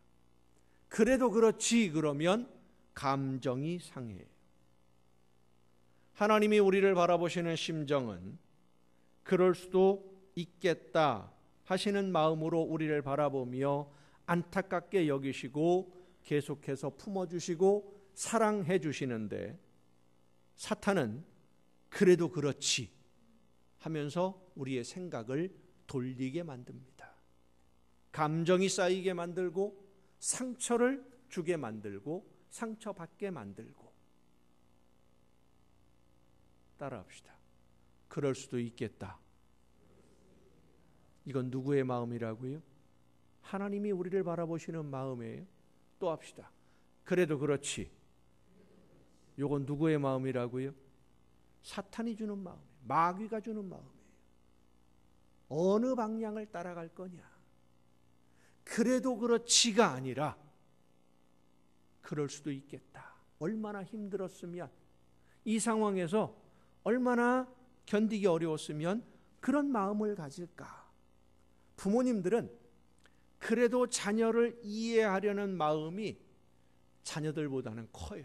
그래도 그렇지 그러면 감정이 상해요. 하나님이 우리를 바라보시는 심정은 그럴 수도 있겠다 하시는 마음으로 우리를 바라보며 안타깝게 여기시고 계속해서 품어주시고 사랑해 주시는데 사탄은 그래도 그렇지 하면서 우리의 생각을 돌리게 만듭니다. 감정이 쌓이게 만들고 상처를 주게 만들고 상처받게 만들고. 따라합시다. 그럴 수도 있겠다. 이건 누구의 마음이라고요? 하나님이 우리를 바라보시는 마음이에요. 또 합시다. 그래도 그렇지. 이건 누구의 마음이라고요? 사탄이 주는 마음이에요. 마귀가 주는 마음이에요. 어느 방향을 따라갈 거냐? 그래도 그렇지가 아니라 그럴 수도 있겠다. 얼마나 힘들었으면, 이 상황에서 얼마나 견디기 어려웠으면 그런 마음을 가질까? 부모님들은 그래도 자녀를 이해하려는 마음이 자녀들보다는 커요.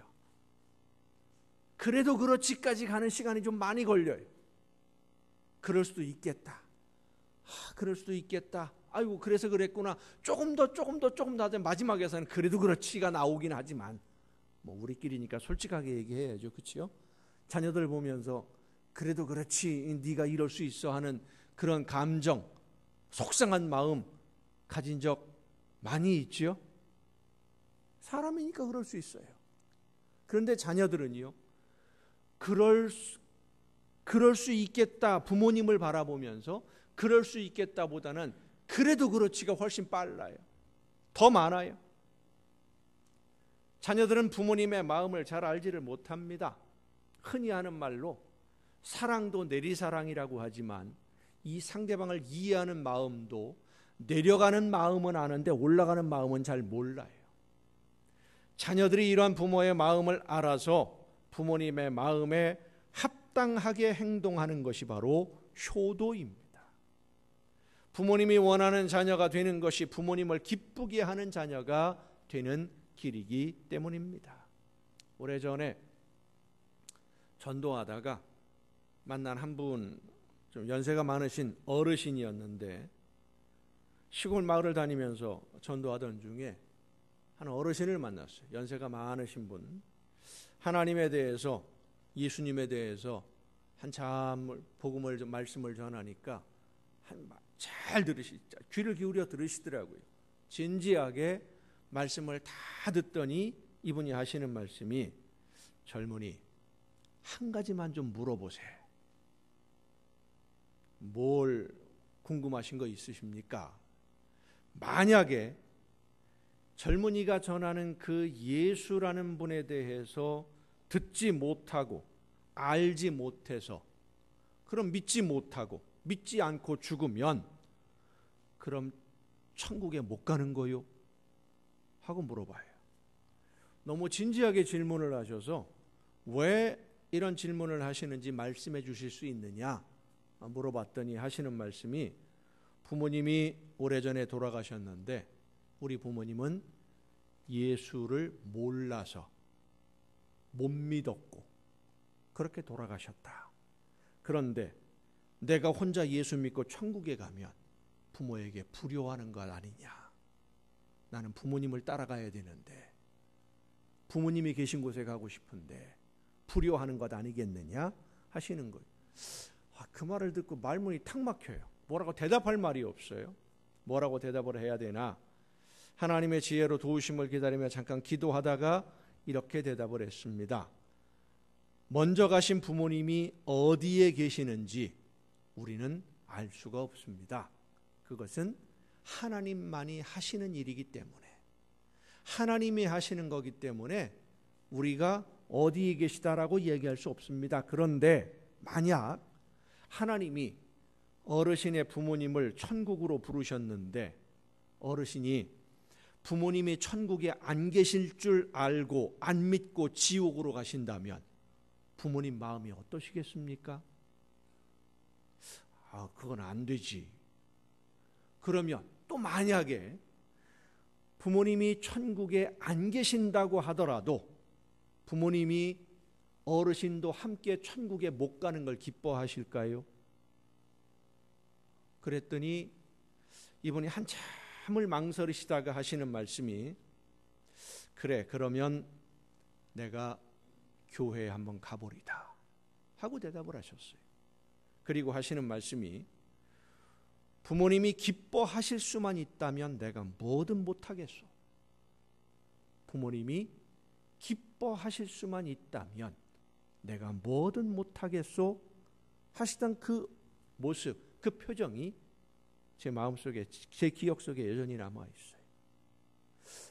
그래도 그렇지까지 가는 시간이 좀 많이 걸려요. 그럴 수도 있겠다. 그럴 수도 있겠다. 아이고 그래서 그랬구나. 조금 더 하자. 마지막에서는 그래도 그렇지가 나오긴 하지만 뭐 우리끼리니까 솔직하게 얘기해야죠. 그렇죠? 자녀들 보면서 그래도 그렇지 네가 이럴 수 있어 하는 그런 감정, 속상한 마음 가진 적 많이 있죠? 사람이니까 그럴 수 있어요. 그런데 자녀들은요, 그럴 수 있겠다, 부모님을 바라보면서 그럴 수 있겠다보다는 그래도 그렇지가 훨씬 빨라요. 더 많아요. 자녀들은 부모님의 마음을 잘 알지를 못합니다. 흔히 하는 말로 사랑도 내리사랑이라고 하지만 이 상대방을 이해하는 마음도 내려가는 마음은 아는데 올라가는 마음은 잘 몰라요. 자녀들이 이러한 부모의 마음을 알아서 부모님의 마음에 합당하게 행동하는 것이 바로 효도입니다. 부모님이 원하는 자녀가 되는 것이 부모님을 기쁘게 하는 자녀가 되는 길이기 때문입니다. 오래전에 전도하다가 만난 한 분, 좀 연세가 많으신 어르신이었는데 시골 마을을 다니면서 전도하던 중에 한 어르신을 만났어요. 연세가 많으신 분. 하나님에 대해서, 예수님에 대해서 한참 복음을 말씀을 전하니까 잘 귀를 기울여 들으시더라고요. 진지하게 말씀을 다 듣더니 이분이 하시는 말씀이, 젊은이 한 가지만 좀 물어보세요. 뭘 궁금하신 거 있으십니까? 만약에 젊은이가 전하는 그 예수라는 분에 대해서 듣지 못하고 알지 못해서, 그럼 믿지 못하고 믿지 않고 죽으면 그럼 천국에 못 가는 거요? 하고 물어봐요. 너무 진지하게 질문을 하셔서 왜 이런 질문을 하시는지 말씀해 주실 수 있느냐 물어봤더니 하시는 말씀이, 부모님이 오래전에 돌아가셨는데 우리 부모님은 예수를 몰라서 못 믿었고 그렇게 돌아가셨다. 그런데 내가 혼자 예수 믿고 천국에 가면 부모에게 불효하는 것 아니냐. 나는 부모님을 따라가야 되는데, 부모님이 계신 곳에 가고 싶은데 불효하는 것 아니겠느냐 하시는 거예요. 그 말을 듣고 말문이 탁 막혀요. 뭐라고 대답할 말이 없어요. 뭐라고 대답을 해야 되나. 하나님의 지혜로 도우심을 기다리며 잠깐 기도하다가 이렇게 대답을 했습니다. 먼저 가신 부모님이 어디에 계시는지 우리는 알 수가 없습니다. 그것은 하나님만이 하시는 일이기 때문에, 하나님이 하시는 거기 때문에 우리가 어디에 계시다라고 얘기할 수 없습니다. 그런데 만약 하나님이 어르신의 부모님을 천국으로 부르셨는데 어르신이 부모님이 천국에 안 계실 줄 알고 안 믿고 지옥으로 가신다면 부모님 마음이 어떠시겠습니까? 그건 안 되지. 그러면 또 만약에 부모님이 천국에 안 계신다고 하더라도 부모님이 어르신도 함께 천국에 못 가는 걸 기뻐하실까요? 그랬더니 이분이 한참을 망설이시다가 하시는 말씀이, 그래, 그러면 내가 교회에 한번 가보리다 하고 대답을 하셨어요. 그리고 하시는 말씀이, 부모님이 기뻐하실 수만 있다면 내가 뭐든 못하겠소. 부모님이 기뻐하실 수만 있다면 내가 뭐든 못하겠소 하시던 그 모습, 그 표정이 제 마음속에, 제 기억 속에 여전히 남아있어요.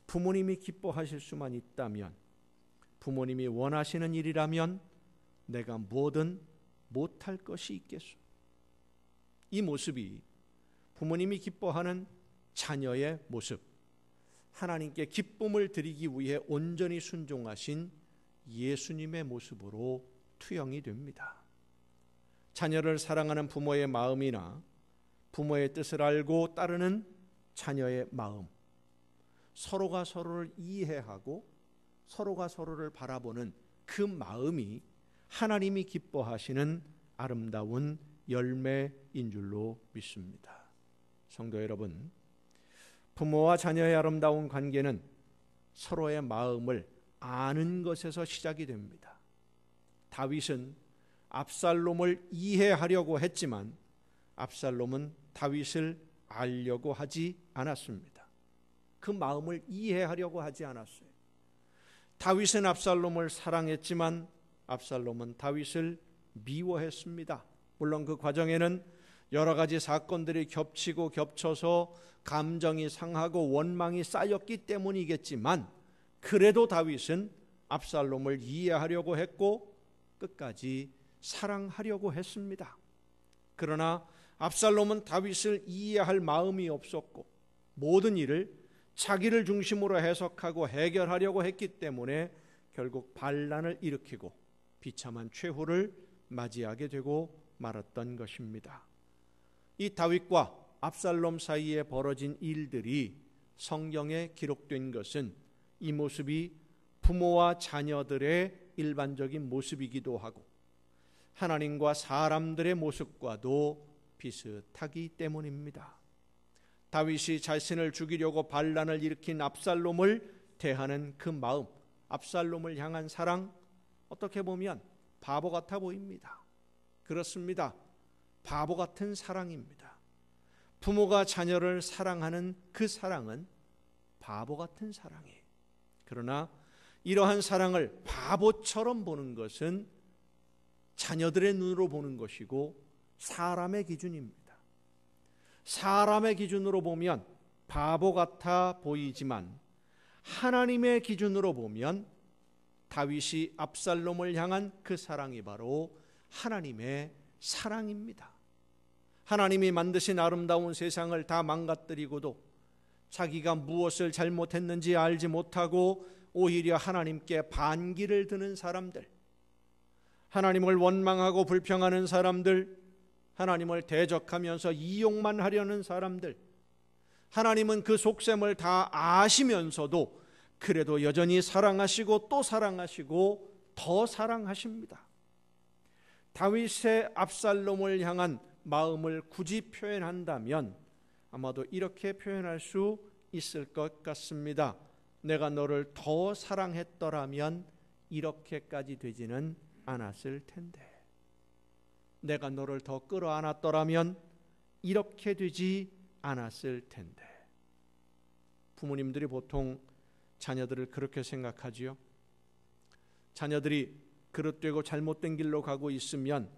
부모님이 기뻐하실 수만 있다면, 부모님이 원하시는 일이라면 내가 뭐든 못할 것이 있겠소. 이 모습이 부모님이 기뻐하는 자녀의 모습, 하나님께 기쁨을 드리기 위해 온전히 순종하신 예수님의 모습으로 투영이 됩니다. 자녀를 사랑하는 부모의 마음이나 부모의 뜻을 알고 따르는 자녀의 마음, 서로가 서로를 이해하고 서로가 서로를 바라보는 그 마음이 하나님이 기뻐하시는 아름다운 열매인 줄로 믿습니다. 성도 여러분, 부모와 자녀의 아름다운 관계는 서로의 마음을 아는 것에서 시작이 됩니다. 다윗은 압살롬을 이해하려고 했지만 압살롬은 다윗을 알려고 하지 않았습니다. 그 마음을 이해하려고 하지 않았어요. 다윗은 압살롬을 사랑했지만 압살롬은 다윗을 미워했습니다. 물론 그 과정에는 여러 가지 사건들이 겹치고 겹쳐서 감정이 상하고 원망이 쌓였기 때문이겠지만, 그래도 다윗은 압살롬을 이해하려고 했고 끝까지 사랑하려고 했습니다. 그러나 압살롬은 다윗을 이해할 마음이 없었고 모든 일을 자기를 중심으로 해석하고 해결하려고 했기 때문에 결국 반란을 일으키고 비참한 최후를 맞이하게 되고 말았던 것입니다. 이 다윗과 압살롬 사이에 벌어진 일들이 성경에 기록된 것은 이 모습이 부모와 자녀들의 일반적인 모습이기도 하고 하나님과 사람들의 모습과도 비슷하기 때문입니다. 다윗이 자신을 죽이려고 반란을 일으킨 압살롬을 대하는 그 마음, 압살롬을 향한 사랑, 어떻게 보면 바보 같아 보입니다. 그렇습니다. 바보 같은 사랑입니다. 부모가 자녀를 사랑하는 그 사랑은 바보 같은 사랑이에요. 그러나 이러한 사랑을 바보처럼 보는 것은 자녀들의 눈으로 보는 것이고 사람의 기준입니다. 사람의 기준으로 보면 바보 같아 보이지만 하나님의 기준으로 보면 다윗이 압살롬을 향한 그 사랑이 바로 하나님의 사랑입니다. 하나님이 만드신 아름다운 세상을 다 망가뜨리고도 자기가 무엇을 잘못했는지 알지 못하고 오히려 하나님께 반기를 드는 사람들, 하나님을 원망하고 불평하는 사람들, 하나님을 대적하면서 이용만 하려는 사람들, 하나님은 그 속셈을 다 아시면서도 그래도 여전히 사랑하시고 또 사랑하시고 더 사랑하십니다. 다윗의 압살롬을 향한 마음을 굳이 표현한다면 아마도 이렇게 표현할 수 있을 것 같습니다. 내가 너를 더 사랑했더라면 이렇게까지 되지는 않았을 텐데, 내가 너를 더 끌어안았더라면 이렇게 되지 않았을 텐데. 부모님들이 보통 자녀들을 그렇게 생각하지요. 자녀들이 그릇되고 잘못된 길로 가고 있으면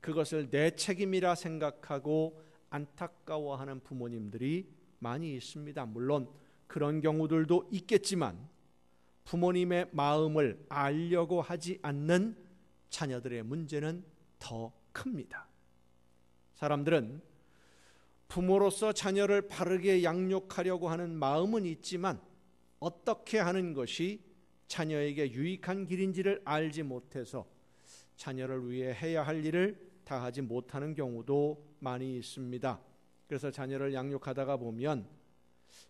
그것을 내 책임이라 생각하고 안타까워하는 부모님들이 많이 있습니다. 물론 그런 경우들도 있겠지만 부모님의 마음을 알려고 하지 않는 자녀들의 문제는 더 큽니다. 사람들은 부모로서 자녀를 바르게 양육하려고 하는 마음은 있지만 어떻게 하는 것이 자녀에게 유익한 길인지를 알지 못해서 자녀를 위해 해야 할 일을 다 하지 못하는 경우도 많이 있습니다. 그래서 자녀를 양육하다가 보면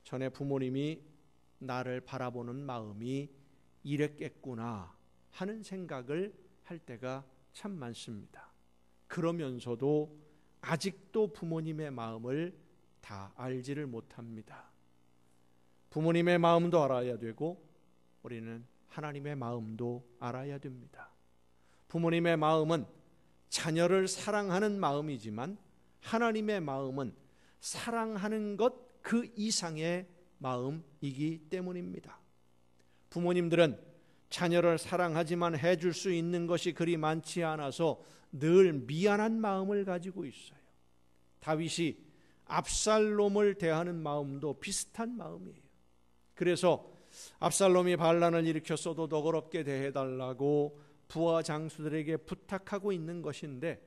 전에 부모님이 나를 바라보는 마음이 이랬겠구나 하는 생각을 할 때가 참 많습니다. 그러면서도 아직도 부모님의 마음을 다 알지를 못합니다. 부모님의 마음도 알아야 되고 우리는 하나님의 마음도 알아야 됩니다. 부모님의 마음은 자녀를 사랑하는 마음이지만 하나님의 마음은 사랑하는 것 그 이상의 마음이기 때문입니다. 부모님들은 자녀를 사랑하지만 해줄 수 있는 것이 그리 많지 않아서 늘 미안한 마음을 가지고 있어요. 다윗이 압살롬을 대하는 마음도 비슷한 마음이에요. 그래서 압살롬이 반란을 일으켰어도 너그럽게 대해달라고 부하 장수들에게 부탁하고 있는 것인데,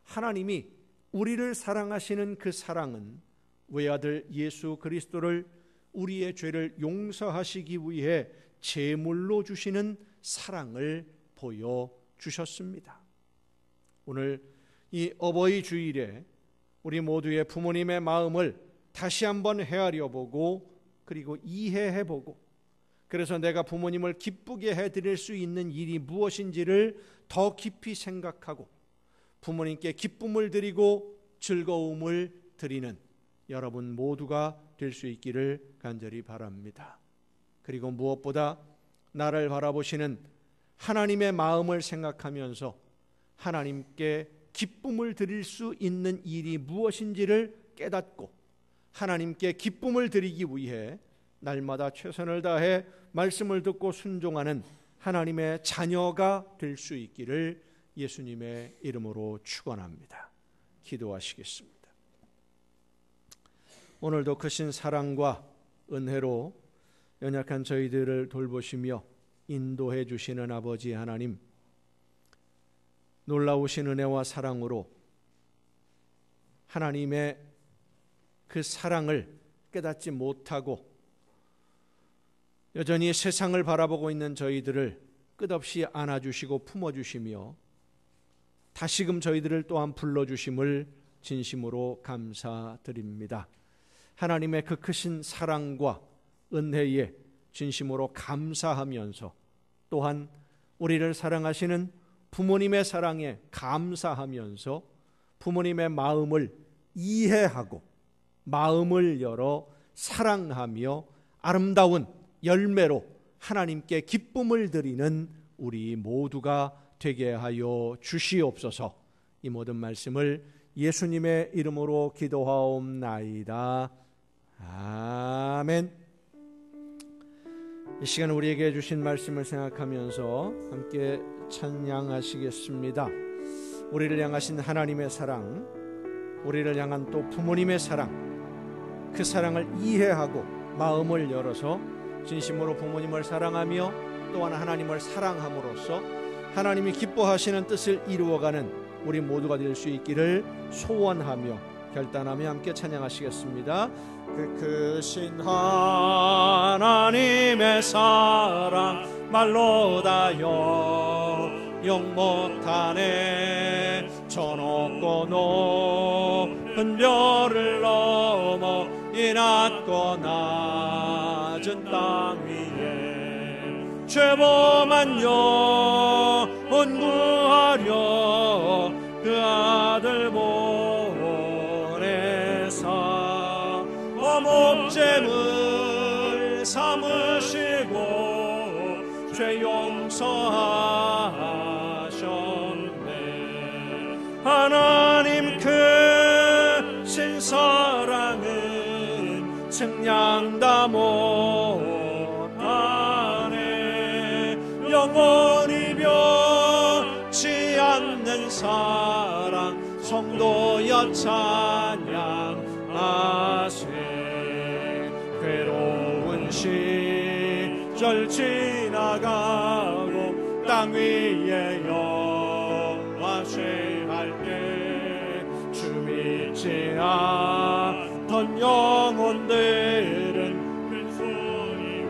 하나님이 우리를 사랑하시는 그 사랑은 외아들 예수 그리스도를 우리의 죄를 용서하시기 위해 제물로 주시는 사랑을 보여주셨습니다. 오늘 이 어버이 주일에 우리 모두의 부모님의 마음을 다시 한번 헤아려보고 그리고 이해해보고, 그래서 내가 부모님을 기쁘게 해드릴 수 있는 일이 무엇인지를 더 깊이 생각하고 부모님께 기쁨을 드리고 즐거움을 드리는 여러분 모두가 될 수 있기를 간절히 바랍니다. 그리고 무엇보다 나를 바라보시는 하나님의 마음을 생각하면서 하나님께 기쁨을 드릴 수 있는 일이 무엇인지를 깨닫고 하나님께 기쁨을 드리기 위해 날마다 최선을 다해 말씀을 듣고 순종하는 하나님의 자녀가 될 수 있기를 예수님의 이름으로 축원합니다. 기도하시겠습니다. 오늘도 크신 사랑과 은혜로 연약한 저희들을 돌보시며 인도해 주시는 아버지 하나님, 놀라우신 은혜와 사랑으로 하나님의 그 사랑을 깨닫지 못하고 여전히 세상을 바라보고 있는 저희들을 끝없이 안아주시고 품어주시며 다시금 저희들을 또한 불러주심을 진심으로 감사드립니다. 하나님의 그 크신 사랑과 은혜에 진심으로 감사하면서 또한 우리를 사랑하시는 부모님의 사랑에 감사하면서 부모님의 마음을 이해하고 마음을 열어 사랑하며 아름다운 열매로 하나님께 기쁨을 드리는 우리 모두가 되게 하여 주시옵소서. 이 모든 말씀을 예수님의 이름으로 기도하옵나이다. 아멘. 이 시간 우리에게 주신 말씀을 생각하면서 함께 찬양하시겠습니다. 우리를 향하신 하나님의 사랑, 우리를 향한 또 부모님의 사랑, 그 사랑을 이해하고 마음을 열어서 진심으로 부모님을 사랑하며 또한 하나님을 사랑함으로써 하나님이 기뻐하시는 뜻을 이루어가는 우리 모두가 될 수 있기를 소원하며 결단하며 함께 찬양하시겠습니다. 그 크신 하나님의 사랑 말로 다여 영 못하네. 저 높고 높은 별을 넘어 이 낮고 낮은 땅 위에 죄범한 영혼 구하려 그 아들 보내사 목재물 삼으시고 죄 용서하셨네. 하나님 크신 사랑은 측량다 못하네. 영원히 변치 않는 사랑 성도여 찬양하세. 괴로운 시절 지나가고 땅 위에 영화쇠할 때 주 믿지 않던 영혼들은 큰 소리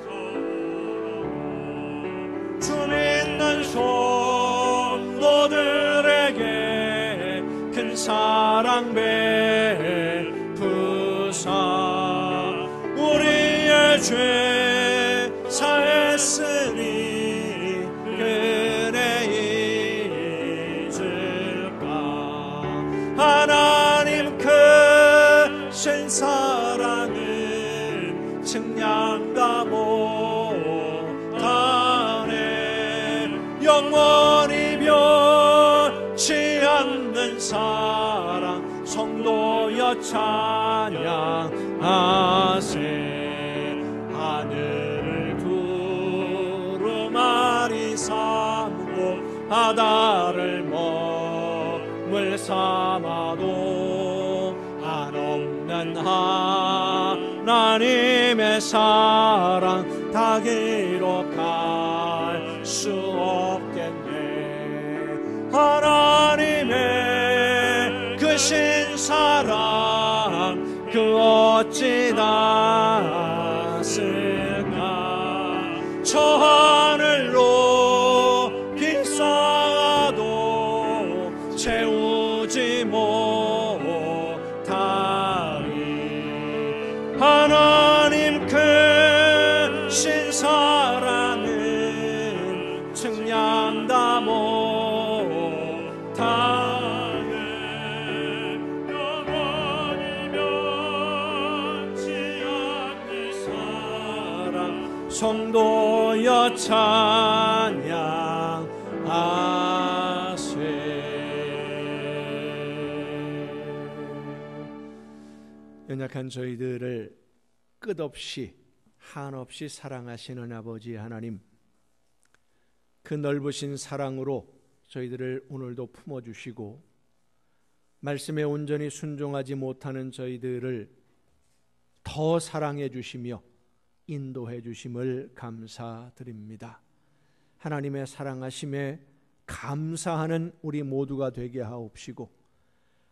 외쳐오라. 주 믿는 성도들에게 큰 사랑 베푸사 우리의 죄 사했으니 그네 잊을까. 하나님 크신 사랑은 측량다 못하네. 영원히 변치 않는 사랑 성도여 찬양하세. 하늘을 두루마리 삼고 바다를 먹물 삼아도 한없는 하나님의 사랑 다 기록할 수 없겠네. 하나님의 크신 사랑 그 어찌 닿았을까. 저 하늘로 비싸도 채우지 못하리. 하나님 크신 사랑은 측량다 못하네. 성도여 찬양하세. 연약한 저희들을 끝없이 한없이 사랑하시는 아버지 하나님, 그 넓으신 사랑으로 저희들을 오늘도 품어주시고 말씀에 온전히 순종하지 못하는 저희들을 더 사랑해 주시며 인도해 주심을 감사드립니다. 하나님의 사랑하심에 감사하는 우리 모두가 되게 하옵시고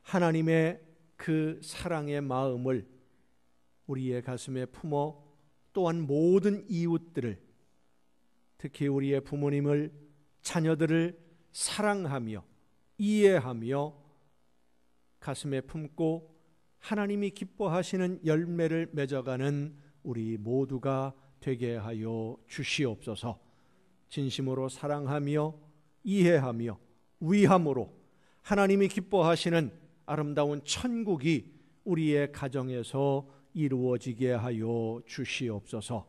하나님의 그 사랑의 마음을 우리의 가슴에 품어 또한 모든 이웃들을, 특히 우리의 부모님을, 자녀들을 사랑하며 이해하며 가슴에 품고 하나님이 기뻐하시는 열매를 맺어가는 우리 모두가 되게 하여 주시옵소서. 진심으로 사랑하며 이해하며 위함으로 하나님이 기뻐하시는 아름다운 천국이 우리의 가정에서 이루어지게 하여 주시옵소서.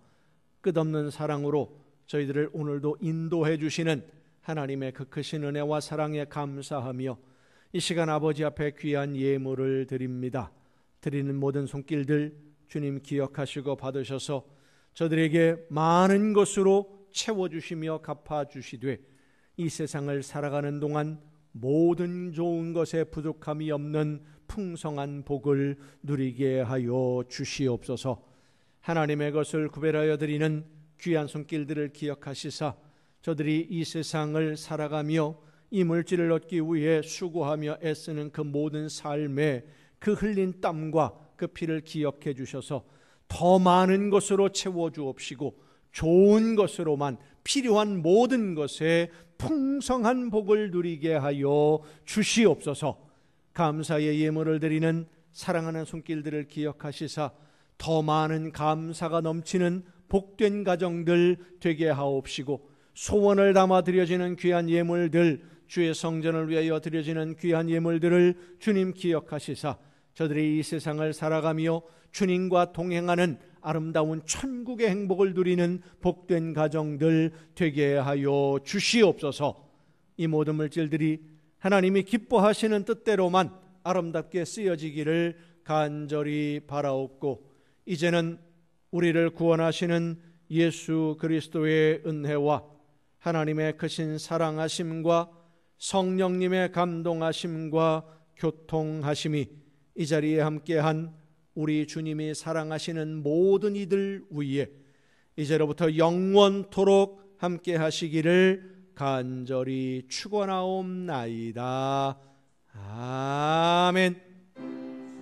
끝없는 사랑으로 저희들을 오늘도 인도해 주시는 하나님의 그 크신 은혜와 사랑에 감사하며 이 시간 아버지 앞에 귀한 예물을 드립니다. 드리는 모든 손길들 주님 기억하시고 받으셔서 저들에게 많은 것으로 채워주시며 갚아주시되 이 세상을 살아가는 동안 모든 좋은 것에 부족함이 없는 풍성한 복을 누리게 하여 주시옵소서. 하나님의 것을 구별하여 드리는 귀한 손길들을 기억하시사 저들이 이 세상을 살아가며 이 물질을 얻기 위해 수고하며 애쓰는 그 모든 삶에 그 흘린 땀과 그 피를 기억해 주셔서 더 많은 것으로 채워주옵시고 좋은 것으로만 필요한 모든 것에 풍성한 복을 누리게 하여 주시옵소서. 감사의 예물을 드리는 사랑하는 손길들을 기억하시사 더 많은 감사가 넘치는 복된 가정들 되게 하옵시고 소원을 담아 드려지는 귀한 예물들, 주의 성전을 위하여 드려지는 귀한 예물들을 주님 기억하시사 저들이 이 세상을 살아가며 주님과 동행하는 아름다운 천국의 행복을 누리는 복된 가정들 되게 하여 주시옵소서. 이 모든 물질들이 하나님이 기뻐하시는 뜻대로만 아름답게 쓰여지기를 간절히 바라옵고 이제는 우리를 구원하시는 예수 그리스도의 은혜와 하나님의 크신 사랑하심과 성령님의 감동하심과 교통하심이 이 자리에 함께한 우리 주님이 사랑하시는 모든 이들 위에 이제로부터 영원토록 함께 하시기를 간절히 축원하옵나이다. 아멘.